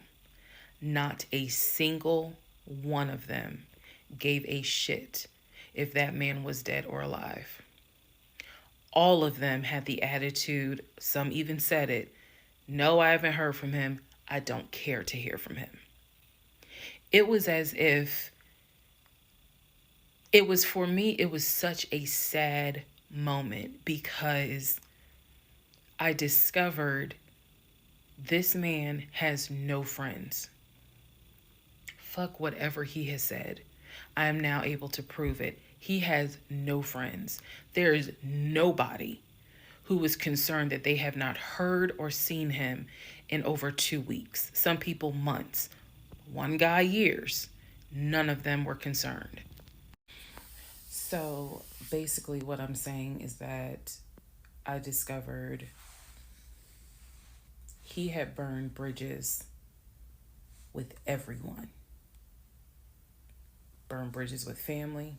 not a single one of them gave a shit if that man was dead or alive. All of them had the attitude, some even said it, no, I haven't heard from him. I don't care to hear from him. It was as if, it was for me, it was such a sad moment because I discovered this man has no friends. Fuck whatever he has said. I am now able to prove it. He has no friends. There is nobody who is concerned that they have not heard or seen him in over 2 weeks. Some people months. One guy years. None of them were concerned. So basically, what I'm saying is that I discovered he had burned bridges with everyone. Burned bridges with family,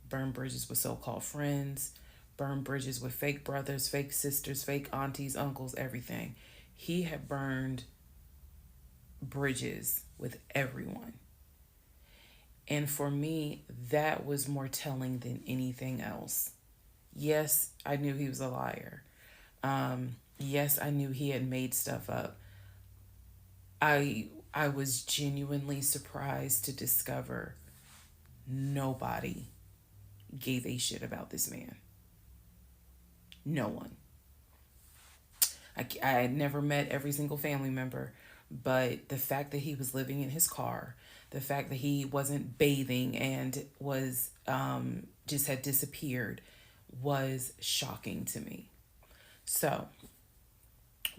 burned bridges with so called friends, burned bridges with fake brothers, fake sisters, fake aunties, uncles, everything. He had burned bridges with everyone. And for me, that was more telling than anything else. Yes, I knew he was a liar. Yes, I knew he had made stuff up. I was genuinely surprised to discover nobody gave a shit about this man. No one. I had never met every single family member, but the fact that he was living in his car, the fact that he wasn't bathing and was just had disappeared was shocking to me. So,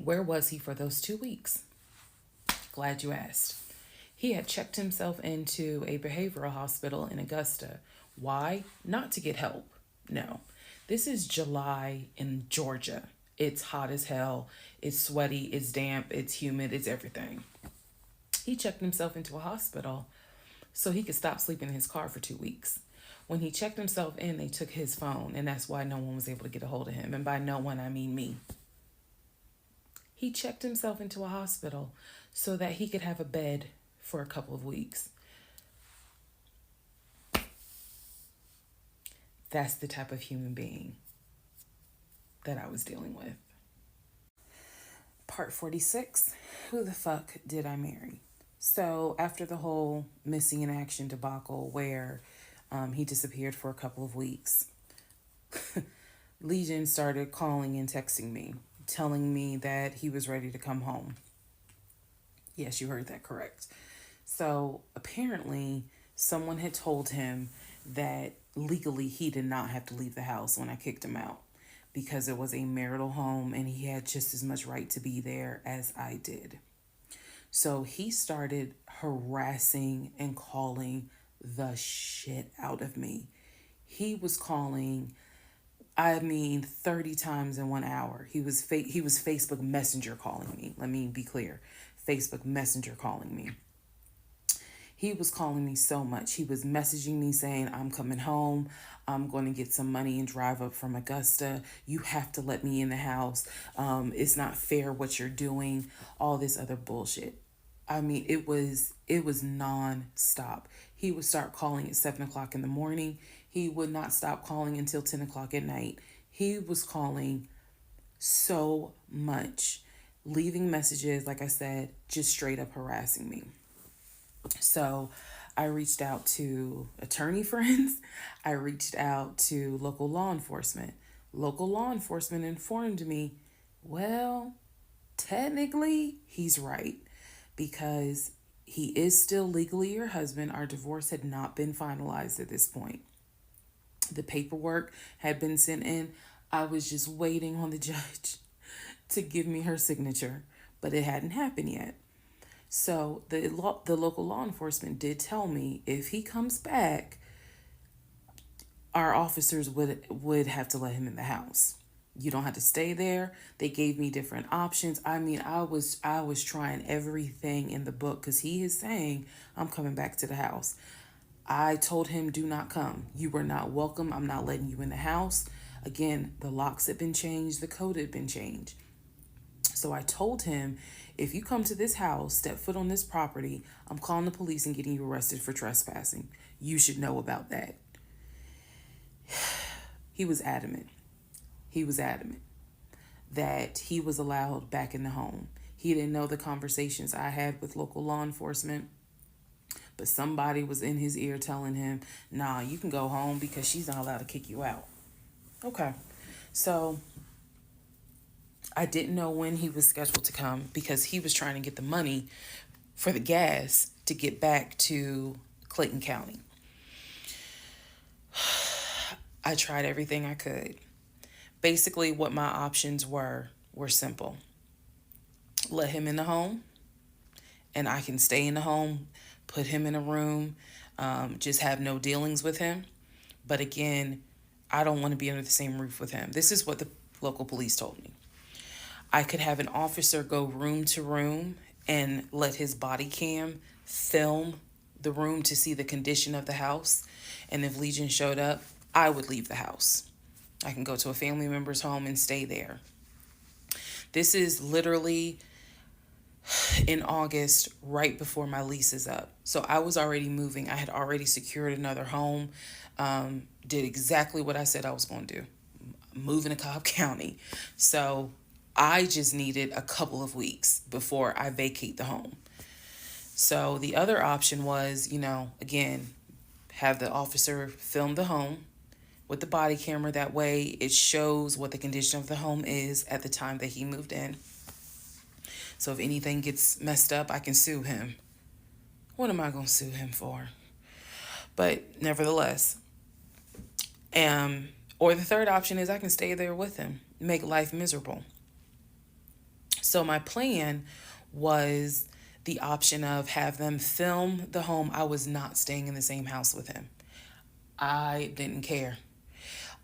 where was he for those 2 weeks? Glad you asked. He had checked himself into a behavioral hospital in Augusta. Why? Not to get help. No. This is July in Georgia. It's hot as hell. It's sweaty. It's damp. It's humid. It's everything. He checked himself into a hospital so he could stop sleeping in his car for 2 weeks. When he checked himself in, they took his phone, and that's why no one was able to get a hold of him. And by no one, I mean me. He checked himself into a hospital so that he could have a bed for a couple of weeks. That's the type of human being that I was dealing with. Part 46, who the fuck did I marry? So after the whole missing in action debacle where he disappeared for a couple of weeks, Legion started calling and texting me, telling me that he was ready to come home. Yes, you heard that correct. So apparently someone had told him that legally he did not have to leave the house when I kicked him out because it was a marital home and he had just as much right to be there as I did. So he started harassing and calling the shit out of me. He was calling, 30 times in 1 hour. He was Facebook Messenger calling me. Let me be clear. Facebook Messenger calling me. He was calling me so much. He was messaging me saying, I'm coming home. I'm going to get some money and drive up from Augusta. You have to let me in the house. It's not fair what you're doing. All this other bullshit. It was non-stop. He would start calling at 7 o'clock in the morning. He would not stop calling until 10 o'clock at night. He was calling so much, leaving messages, like I said, just straight up harassing me. So I reached out to attorney friends. I reached out to local law enforcement. Local law enforcement informed me, well, technically, he's right because he is still legally your husband. Our divorce had not been finalized at this point. The paperwork had been sent in. I was just waiting on the judge to give me her signature, but it hadn't happened yet. So the local law enforcement did tell me if he comes back, our officers would have to let him in the house. You don't have to stay there. They gave me different options. I mean, I was trying everything in the book because he is saying I'm coming back to the house. I told him, do not come. You were not welcome. I'm not letting you in the house. Again, the locks had been changed. The code had been changed. So I told him, if you come to this house, step foot on this property, I'm calling the police and getting you arrested for trespassing. You should know about that. He was adamant. He was adamant that he was allowed back in the home. He didn't know the conversations I had with local law enforcement, but somebody was in his ear telling him, nah, you can go home because she's not allowed to kick you out. Okay. So I didn't know when he was scheduled to come because he was trying to get the money for the gas to get back to Clayton County. I tried everything I could. Basically, what my options were simple. Let him in the home, and I can stay in the home, put him in a room, just have no dealings with him. But again, I don't want to be under the same roof with him. This is what the local police told me. I could have an officer go room to room and let his body cam film the room to see the condition of the house. And if Legion showed up, I would leave the house. I can go to a family member's home and stay there. This is literally in August, right before my lease is up. So I was already moving. I had already secured another home, did exactly what I said I was going to do, moving to Cobb County. So I just needed a couple of weeks before I vacate the home. So the other option was, again, have the officer film the home with the body camera. That way it shows what the condition of the home is at the time that he moved in. So if anything gets messed up, I can sue him. What am I going to sue him for? But nevertheless, or the third option is I can stay there with him, make life miserable. So my plan was the option of have them film the home. I was not staying in the same house with him. I didn't care.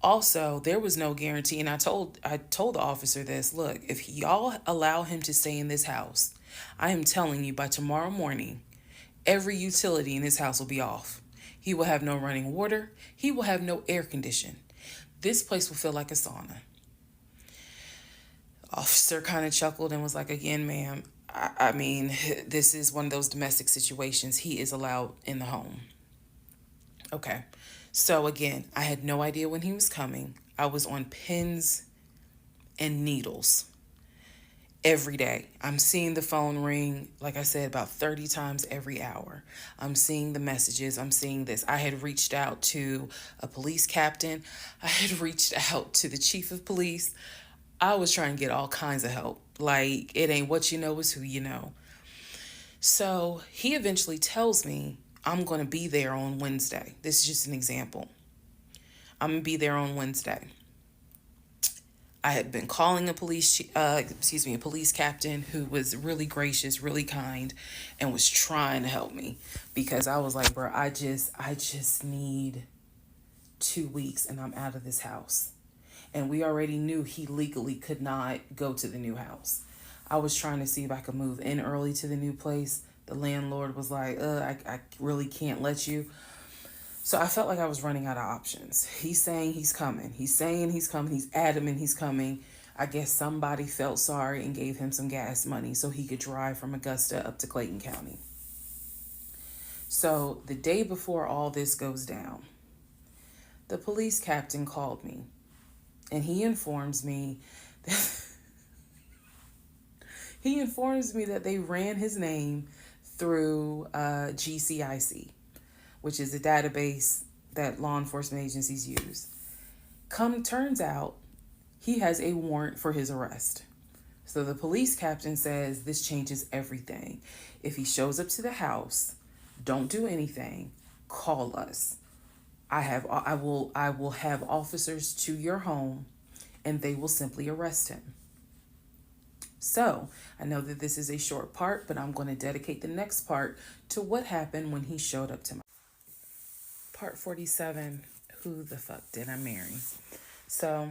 Also, there was no guarantee, and I told the officer this, look, if y'all allow him to stay in this house, I am telling you by tomorrow morning, every utility in this house will be off. He will have no running water. He will have no air condition. This place will feel like a sauna. The officer kind of chuckled and was like, again, ma'am, I mean, this is one of those domestic situations. He is allowed in the home. Okay. So again, I had no idea when he was coming. I was on pins and needles every day. I'm seeing the phone ring, like I said, about 30 times every hour. I'm seeing the messages. I'm seeing this. I had reached out to a police captain. I had reached out to the chief of police. I was trying to get all kinds of help. Like, it ain't what you know, it's who you know. So he eventually tells me, I'm going to be there on Wednesday. This is just an example. I'm going to be there on Wednesday. I had been calling a police captain who was really gracious, really kind, and was trying to help me because I was like, bro, I just need 2 weeks and I'm out of this house. And we already knew he legally could not go to the new house. I was trying to see if I could move in early to the new place. The landlord was like, I really can't let you. So I felt like I was running out of options. He's saying he's coming. He's saying he's coming. He's adamant he's coming. I guess somebody felt sorry and gave him some gas money so he could drive from Augusta up to Clayton County. So the day before all this goes down, the police captain called me and he informs me that they ran his name through GCIC. which is a database that law enforcement agencies use. Turns out he has a warrant for his arrest. So the police captain says this changes everything. If he shows up to the house, don't do anything, call us. I will have officers to your home and they will simply arrest him. So, I know that this is a short part, but I'm going to dedicate the next part to what happened when he showed up to my part 47. Who the fuck did I marry? So,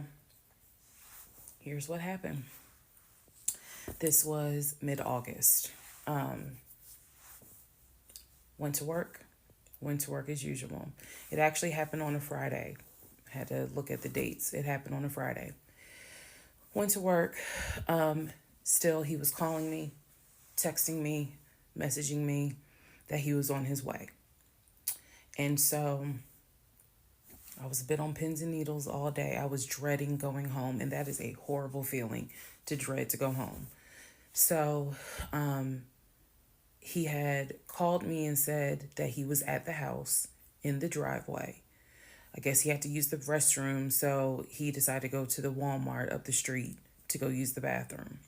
here's what happened. This was mid-August. Went to work. Went to work as usual. It actually happened on a Friday. I had to look at the dates. It happened on a Friday. Went to work. Still, he was calling me, texting me, messaging me that he was on his way. And so I was a bit on pins and needles all day. I was dreading going home, and that is a horrible feeling, to dread to go home. So he had called me and said that he was at the house in the driveway. I guess he had to use the restroom, so he decided to go to the Walmart up the street to go use the bathroom.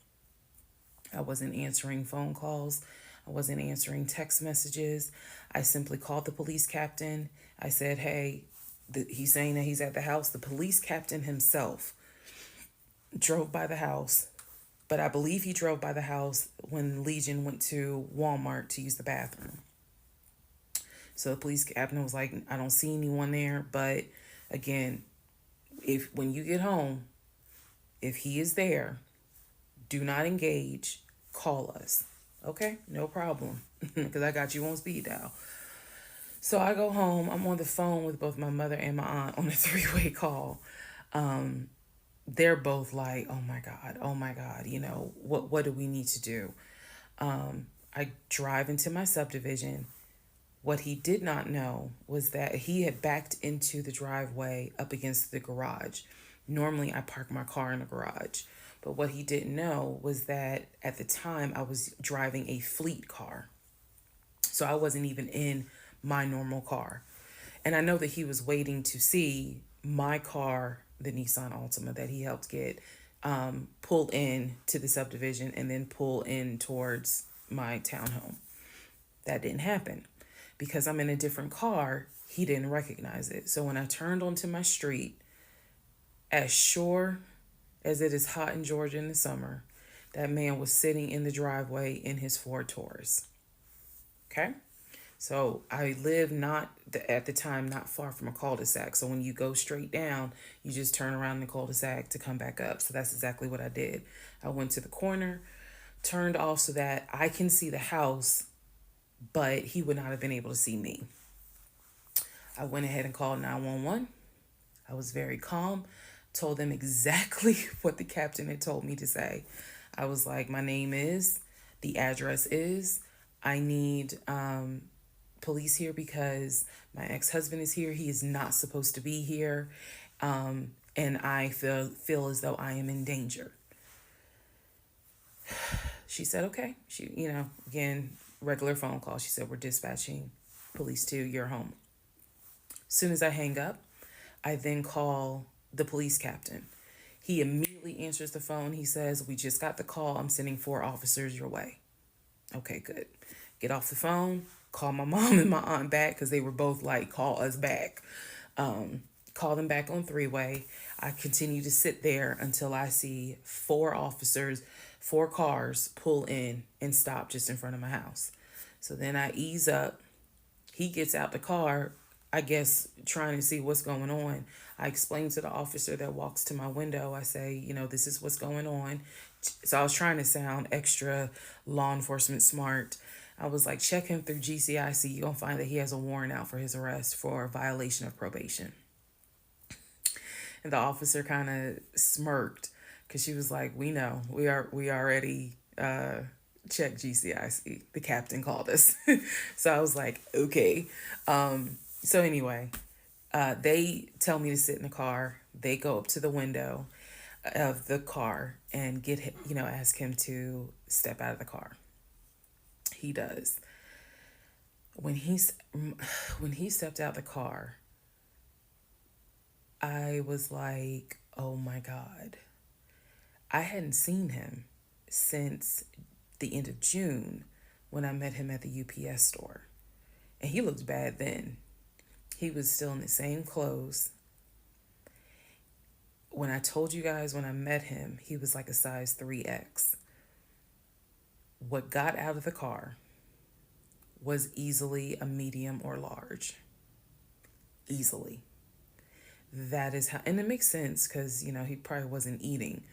I wasn't answering phone calls. I wasn't answering text messages. I simply called the police captain. I said, hey, he's saying that he's at the house. The police captain himself drove by the house, but I believe he drove by the house when Legion went to Walmart to use the bathroom. So the police captain was like, I don't see anyone there, but again, when you get home, if he is there, do not engage, call us. Okay, no problem, because I got you on speed dial. So I go home. I'm on the phone with both my mother and my aunt on a three-way call. They're both like, oh my God, what do we need to do? I drive into my subdivision. What he did not know was that he had backed into the driveway up against the garage. Normally, I park my car in the garage. But what he didn't know was that at the time I was driving a fleet car. So I wasn't even in my normal car. And I know that he was waiting to see my car, the Nissan Altima that he helped get, pull in to the subdivision and then pull in towards my townhome. That didn't happen. Because I'm in a different car, he didn't recognize it. So when I turned onto my street, as sure as it is hot in Georgia in the summer, that man was sitting in the driveway in his Ford Taurus. Okay? So I live at the time not far from a cul-de-sac. So when you go straight down, you just turn around the cul-de-sac to come back up. So that's exactly what I did. I went to the corner, turned off so that I can see the house, but he would not have been able to see me. I went ahead and called 911. I was very calm, told them exactly what the captain had told me to say. I was like, my name is, the address is, I need police here because my ex-husband is here. He is not supposed to be here. And I feel as though I am in danger. She said, okay. She, again, regular phone call. She said, we're dispatching police to your home. As soon as I hang up, I then call the police captain. He immediately answers the phone. He says, we just got the call. I'm sending 4 officers your way. Okay, good. Get off the phone. Call my mom and my aunt back because they were both like, call us back. Call them back on 3-way. I continue to sit there until I see 4 officers, 4 cars pull in and stop just in front of my house. So then I ease up. He gets out the car, I guess, trying to see what's going on. I explain to the officer that walks to my window. I say, this is what's going on. So I was trying to sound extra law enforcement smart. I was like, check him through GCIC. You're going to find that he has a warrant out for his arrest for violation of probation. And the officer kind of smirked because she was like, we know. We already checked GCIC. The captain called us. So I was like, okay. So anyway, they tell me to sit in the car. They go up to the window of the car and ask him to step out of the car. He does. When he's when he stepped out the car, I was like, "Oh my God." I hadn't seen him since the end of June when I met him at the UPS store. And he looked bad then. He was still in the same clothes. When I told you guys when I met him, he was like a size 3X. What got out of the car was easily a medium or large. Easily. That is how, and it makes sense because, he probably wasn't eating,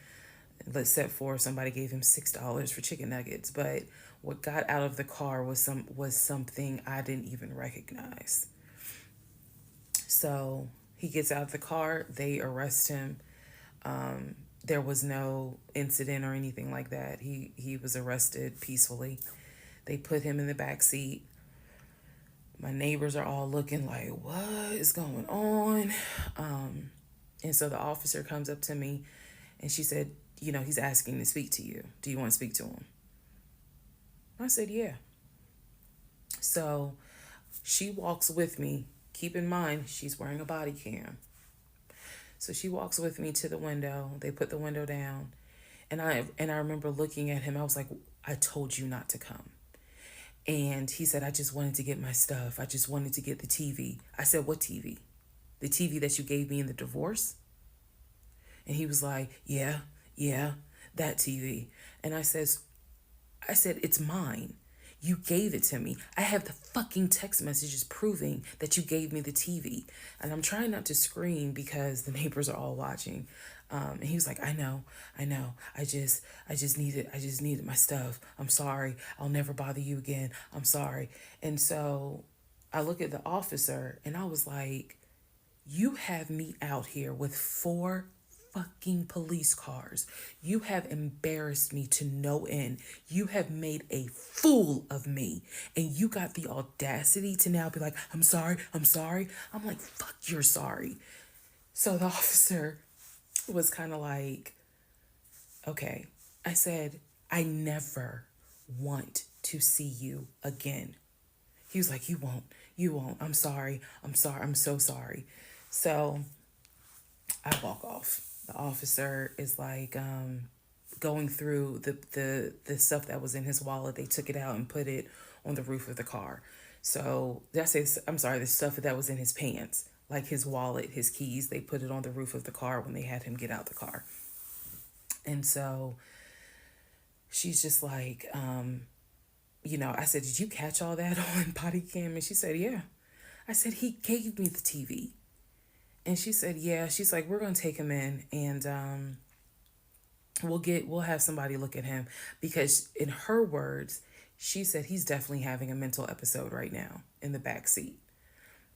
except for somebody gave him $6 for chicken nuggets. But what got out of the car was something I didn't even recognize. So he gets out of the car, they arrest him. There was no incident or anything like that. He was arrested peacefully. They put him in the back seat. My neighbors are all looking like, what is going on? And so the officer comes up to me and she said, he's asking to speak to you. Do you want to speak to him? I said, yeah. So she walks with me. Keep in mind, she's wearing a body cam. So she walks with me to the window. They put the window down. And I remember looking at him. I was like, I told you not to come. And he said, I just wanted to get my stuff. I just wanted to get the TV. I said, what TV? The TV that you gave me in the divorce? And he was like, yeah, that TV. And I said, it's mine. You gave it to me. I have the fucking text messages proving that you gave me the TV. And I'm trying not to scream because the neighbors are all watching. And he was like, I know. I just needed my stuff. I'm sorry. I'll never bother you again. I'm sorry. And so I look at the officer and I was like, you have me out here with 4 fucking police cars. You have embarrassed me to no end. You have made a fool of me. And you got the audacity to now be like, I'm sorry. I'm like, fuck, you're sorry. So the officer was kind of like, okay. I said, I never want to see you again. He was like, you won't. I'm sorry. I'm so sorry. So I walk off. The officer is like going through the stuff that was in his wallet. They took it out and put it on the roof of the car. So I'm sorry, the stuff that was in his pants, like his wallet, his keys, they put it on the roof of the car when they had him get out the car. And so she's just like, I said, did you catch all that on body cam? And she said, yeah. I said, he gave me the TV. And she said, yeah. She's like, we're going to take him in and we'll have somebody look at him, because in her words, she said he's definitely having a mental episode right now in the back seat.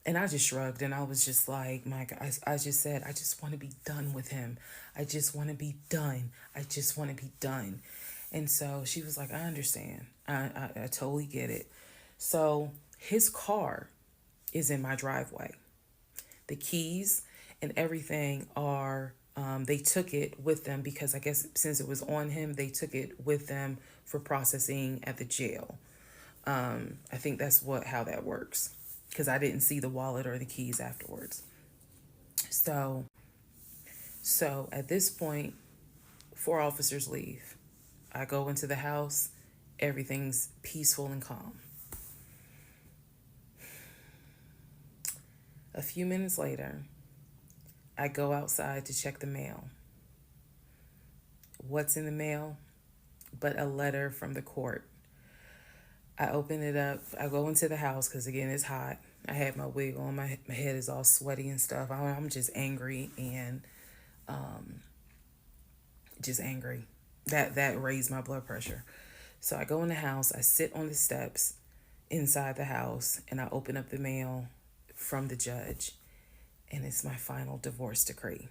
And I just shrugged and I was just like, my God, I just said, I just want to be done with him. I just want to be done. And so she was like, I understand. I totally get it. So his car is in my driveway. The keys and everything are, they took it with them because I guess since it was on him, they took it with them for processing at the jail. I think that's how that works, because I didn't see the wallet or the keys afterwards. So at this point, 4 officers leave. I go into the house. Everything's peaceful and calm. A few minutes later, I go outside to check the mail. What's in the mail but a letter from the court? I open it up. I go into the house because, again, it's hot. I had my wig on. My head is all sweaty and stuff. I'm just angry and just angry. That raised my blood pressure. So I go in the house. I sit on the steps inside the house and I open up the mail from the judge. And it's my final divorce decree.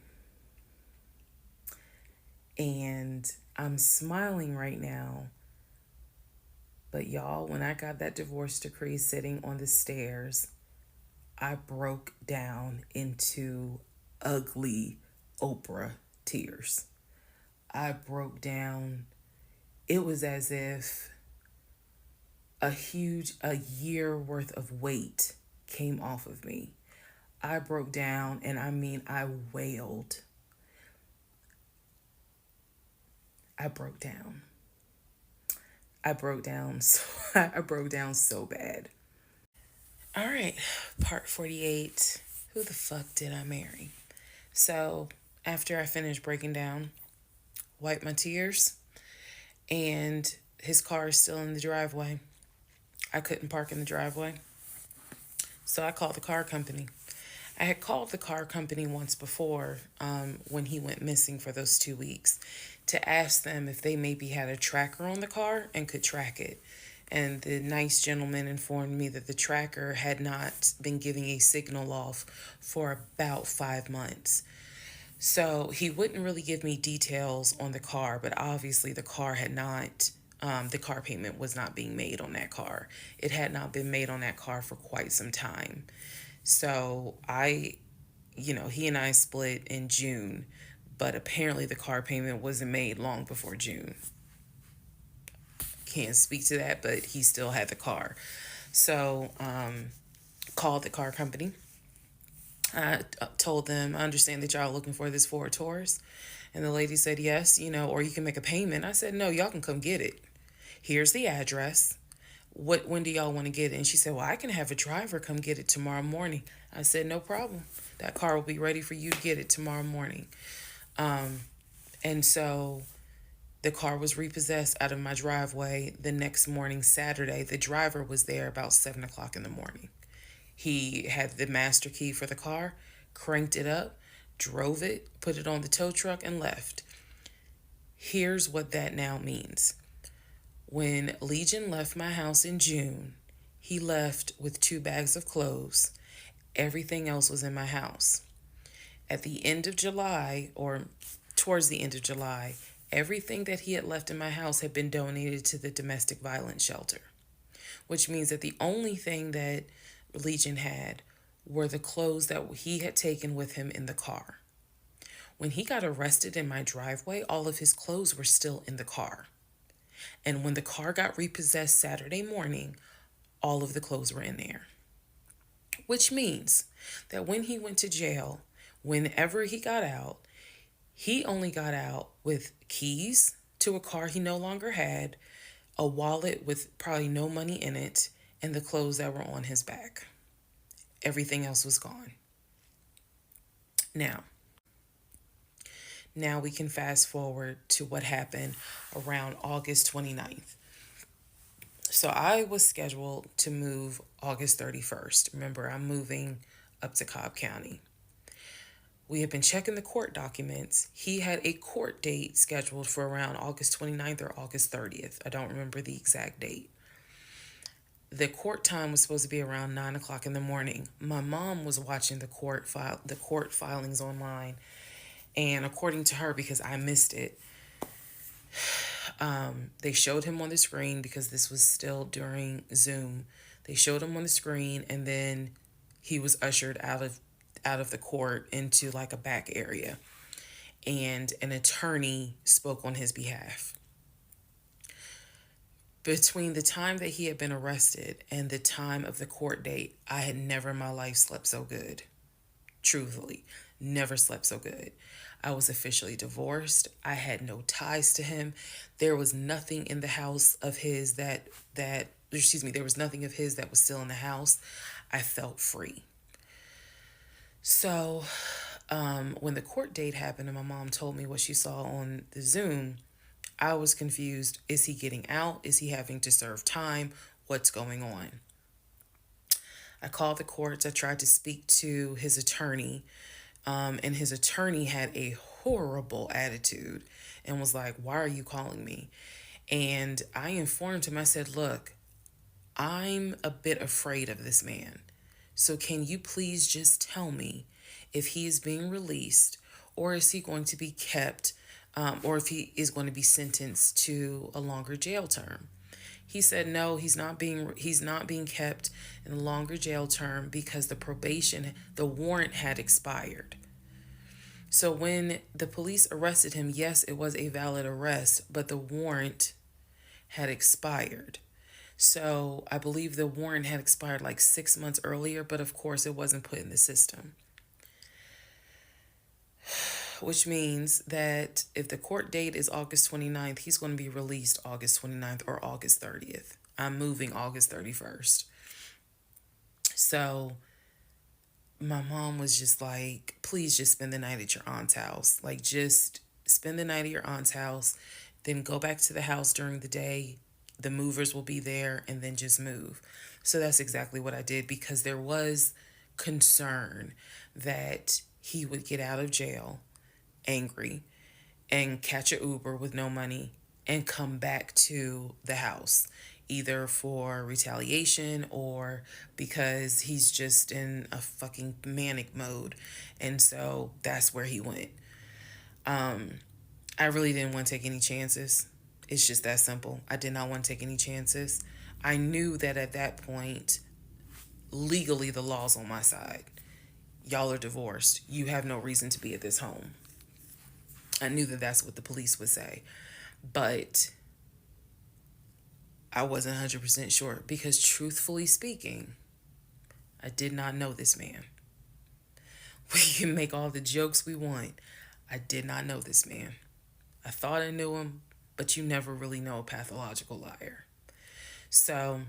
And I'm smiling right now. But y'all, when I got that divorce decree sitting on the stairs, I broke down into ugly Oprah tears. I broke down. It was as if a year worth of weight came off of me. I broke down, and I mean, I wailed. I broke down. I broke down so I broke down so bad. All right, part 48. Who the fuck did I marry? So, after I finished breaking down, wiped my tears, and his car is still in the driveway. I couldn't park in the driveway. So I called the car company. I had called the car company once before, when he went missing for those 2 weeks, to ask them if they maybe had a tracker on the car and could track it. And the nice gentleman informed me that the tracker had not been giving a signal off for about 5 months. So he wouldn't really give me details on the car, but obviously the car had not, the car payment was not being made on that car. It had not been made on that car for quite some time. So he and I split in June, but apparently the car payment wasn't made long before June. Can't speak to that, but he still had the car. So, called the car company. I told them, I understand that y'all are looking for this Ford Taurus. And the lady said, yes, or you can make a payment. I said, no, y'all can come get it. Here's the address. When do y'all want to get it? And she said, well, I can have a driver come get it tomorrow morning. I said, no problem. That car will be ready for you to get it tomorrow morning. And so the car was repossessed out of my driveway the next morning, Saturday. The driver was there about 7 o'clock in the morning. He had the master key for the car, cranked it up, drove it, put it on the tow truck, and left. Here's what that now means. When Legion left my house in June, he left with 2 bags of clothes. Everything else was in my house. At the end of July, or towards the end of July, everything that he had left in my house had been donated to the domestic violence shelter, which means that the only thing that Legion had were the clothes that he had taken with him in the car. When he got arrested in my driveway, all of his clothes were still in the car. And when the car got repossessed Saturday morning, all of the clothes were in there. Which means that when he went to jail, whenever he got out, he only got out with keys to a car he no longer had, a wallet with probably no money in it, and the clothes that were on his back. Everything else was gone. Now we can fast forward to what happened around August 29th. So I was scheduled to move August 31st. Remember, I'm moving up to Cobb County. We had been checking the court documents. He had a court date scheduled for around August 29th or August 30th. I don't remember the exact date. The court time was supposed to be around 9 o'clock in the morning. My mom was watching the court filings online. And according to her, because I missed it, they showed him on the screen because this was still during Zoom. They showed him on the screen, and then he was ushered out of the court into like a back area, and an attorney spoke on his behalf. Between the time that he had been arrested and the time of the court date, I had never in my life slept so good. Truthfully, never slept so good. I was officially divorced. I had no ties to him. There was nothing in the house of his there was nothing of his that was still in the house. I felt free. So, when the court date happened and my mom told me what she saw on the Zoom, I was confused. Is he getting out? Is he having to serve time? What's going on? I called the courts. I tried to speak to his attorney, and his attorney had a horrible attitude and was like, why are you calling me? And I informed him, I said, look, I'm a bit afraid of this man. So can you please just tell me if he is being released, or is he going to be kept, or if he is going to be sentenced to a longer jail term? He said no, he's not being kept in a longer jail term because the warrant had expired. So when the police arrested him, yes, it was a valid arrest, but the warrant had expired. So I believe the warrant had expired like 6 months earlier, but of course it wasn't put in the system. Which means that if the court date is August 29th, he's going to be released August 29th or August 30th. I'm moving August 31st. So my mom was just like, please just spend the night at your aunt's house. Like, just spend the night at your aunt's house, then go back to the house during the day. The movers will be there, and then just move. So that's exactly what I did, because there was concern that he would get out of jail angry and catch a Uber with no money and come back to the house, either for retaliation or because he's just in a fucking manic mode. And so that's where he went. I really didn't want to take any chances. It's just that simple. I did not want to take any chances. I knew that at that point, legally, the law's on my side. Y'all are divorced. You have no reason to be at this home. I knew that that's what the police would say. But I wasn't 100% sure, because truthfully speaking, I did not know this man. We can make all the jokes we want. I did not know this man. I thought I knew him, but you never really know a pathological liar. So,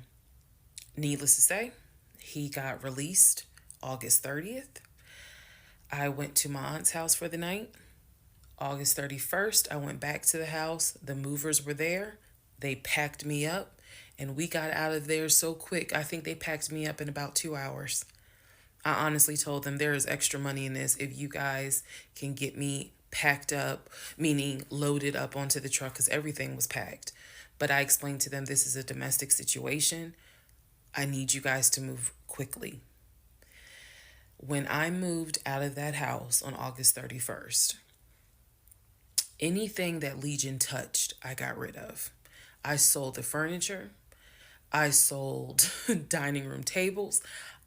needless to say, he got released August 30th. I went to my aunt's house for the night. August 31st, I went back to the house. The movers were there. They packed me up, and we got out of there so quick. I think they packed me up in about 2 hours. I honestly told them, there is extra money in this if you guys can get me packed up, meaning loaded up onto the truck, because everything was packed. But I explained to them, this is a domestic situation. I need you guys to move quickly. When I moved out of that house on August 31st, anything that Legion touched, I got rid of. I sold the furniture. I sold dining room tables.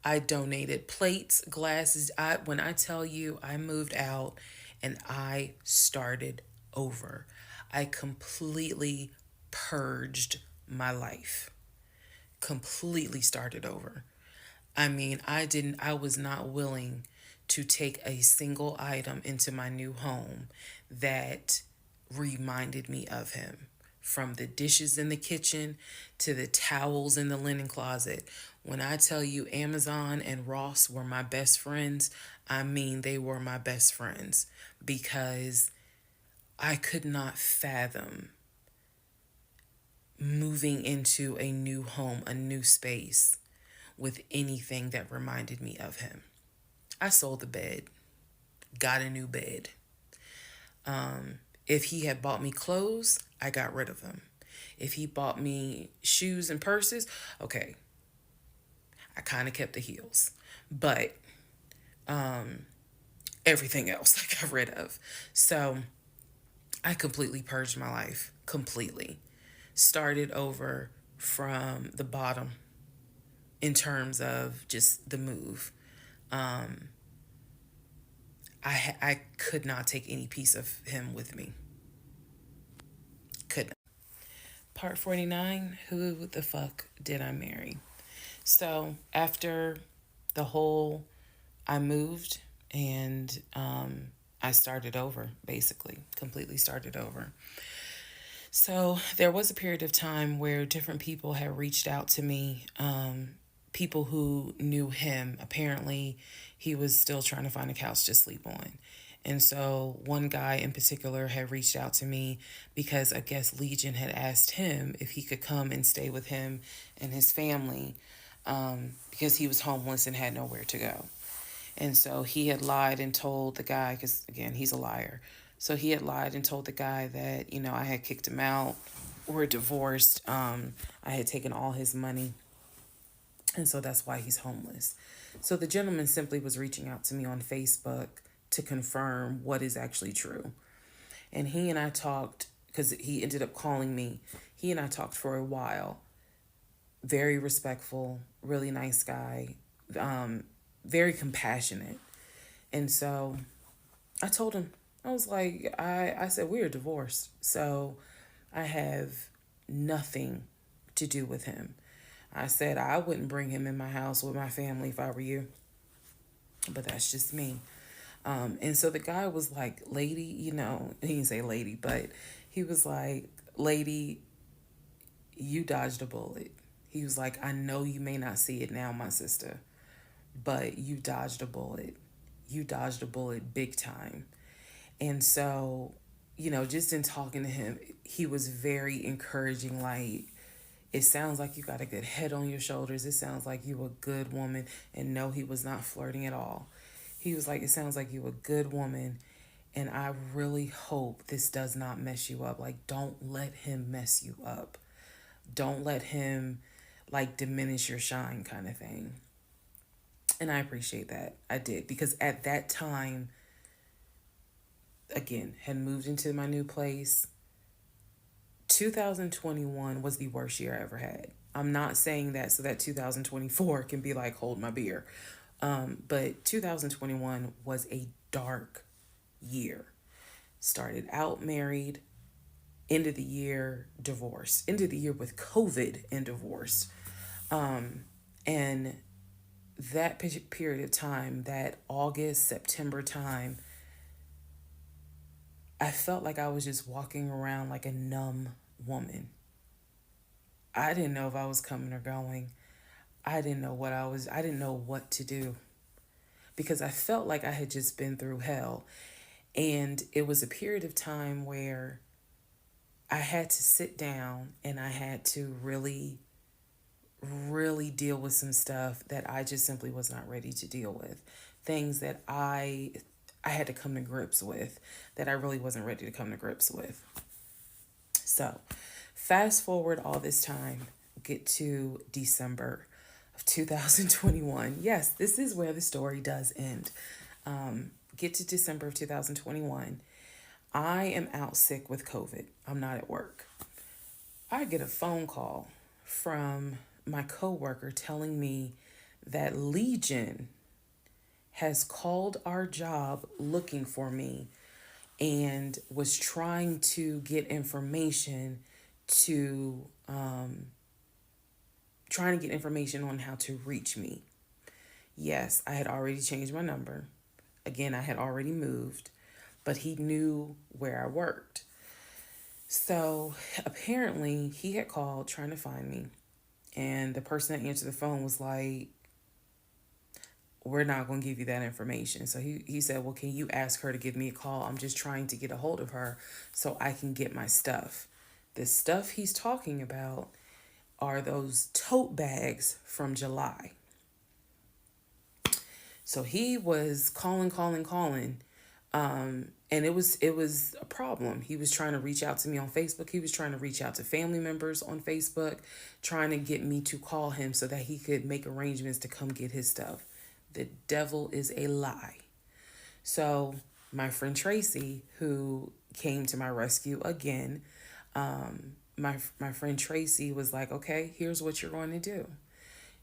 I donated plates, glasses. When I tell you, I moved out and I started over. I completely purged my life. Completely started over. I mean, I was not willing to take a single item into my new home that reminded me of him. From the dishes in the kitchen to the towels in the linen closet. When I tell you Amazon and Ross were my best friends, I mean they were my best friends, because I could not fathom moving into a new home, a new space, with anything that reminded me of him. I sold the bed, got a new bed. If he had bought me clothes, I got rid of them. If he bought me shoes and purses, okay, I kind of kept the heels. But everything else I got rid of. So I completely purged my life. Completely. Started over from the bottom in terms of just the move. I could not take any piece of him with me. Could not. Part 49, who the fuck did I marry? So after the whole, I moved and I started over, basically, completely started over. So there was a period of time where different people had reached out to me, people who knew him. Apparently, he was still trying to find a couch to sleep on. And so one guy in particular had reached out to me because I guess Legion had asked him if he could come and stay with him and his family, because he was homeless and had nowhere to go. And so he had lied and told the guy, because again, he's a liar. So he had lied and told the guy that, I had kicked him out. We're divorced. I had taken all his money. And so that's why he's homeless. So the gentleman simply was reaching out to me on Facebook to confirm what is actually true. And he and I talked, because he ended up calling me. He and I talked for a while. Very respectful, really nice guy, very compassionate. And so I told him, I was like, I said, we are divorced. So I have nothing to do with him. I said I wouldn't bring him in my house with my family if I were you, but that's just me. And so the guy was like, lady, he didn't say lady, but he was like, lady, you dodged a bullet. He was like, I know you may not see it now, my sister, but you dodged a bullet. You dodged a bullet big time. And so, just in talking to him, he was very encouraging. Like, it sounds like you got a good head on your shoulders. It sounds like you a good woman. And no, he was not flirting at all. He was like, it sounds like you a good woman. And I really hope this does not mess you up. Like, don't let him mess you up. Don't let him, like, diminish your shine, kind of thing. And I appreciate that. I did. Because at that time, again, had moved into my new place. 2021 was the worst year I ever had. I'm not saying that so that 2024 can be like, hold my beer. But 2021 was a dark year. Started out married, end of the year divorce, end of the year with COVID and divorce. And that period of time, that August, September time, I felt like I was just walking around like a numb woman. I didn't know if I was coming or going. I didn't know what to do because I felt like I had just been through hell. And it was a period of time where I had to sit down and I had to really, really deal with some stuff that I just simply was not ready to deal with. Things that I had to come to grips with that I really wasn't ready to come to grips with. So, fast forward all this time, get to December of 2021. Yes, this is where the story does end. Get to December of 2021. I am out sick with COVID. I'm not at work. I get a phone call from my coworker telling me that Legion has called our job looking for me and was trying to get information to on how to reach me. Yes, I had already changed my number. Again, I had already moved, but he knew where I worked. So apparently he had called trying to find me, and the person that answered the phone was like, we're not going to give you that information. So he said, well, can you ask her to give me a call? I'm just trying to get a hold of her so I can get my stuff. The stuff he's talking about are those tote bags from July. So he was calling. And it was a problem. He was trying to reach out to me on Facebook. He was trying to reach out to family members on Facebook, trying to get me to call him so that he could make arrangements to come get his stuff. The devil is a lie. So my friend Tracy, who came to my rescue again, my friend Tracy was like, okay, here's what you're going to do.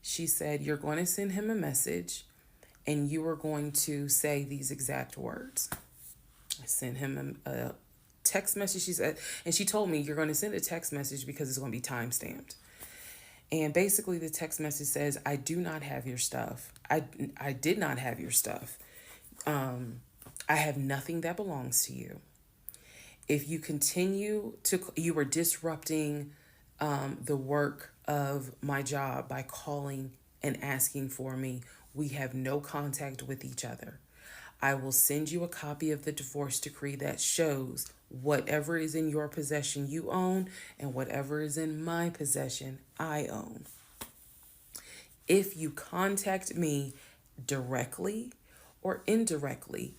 She said, you're going to send him a message and you are going to say these exact words. I sent him a text message. She said, and she told me, you're going to send a text message because it's going to be time stamped. And basically the text message says, I do not have your stuff. I did not have your stuff. I have nothing that belongs to you. If you continue you are disrupting the work of my job by calling and asking for me. We have no contact with each other. I will send you a copy of the divorce decree that shows whatever is in your possession you own and whatever is in my possession I own. If you contact me directly or indirectly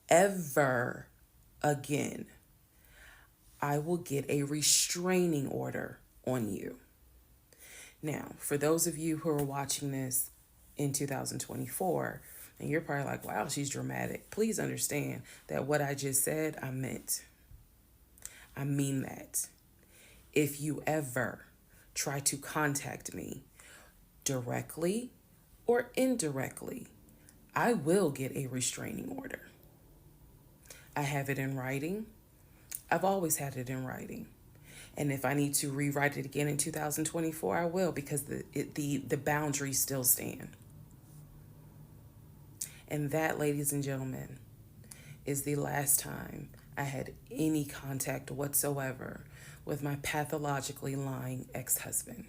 ever again, I will get a restraining order on you. Now, for those of you who are watching this in 2024, and you're probably like, wow, she's dramatic. Please understand that what I just said, I meant. I mean that. If you ever try to contact me directly or indirectly, I will get a restraining order. I have it in writing. I've always had it in writing. And if I need to rewrite it again in 2024, I will, because the boundaries still stand. And that, ladies and gentlemen, is the last time I had any contact whatsoever with my pathologically lying ex husband.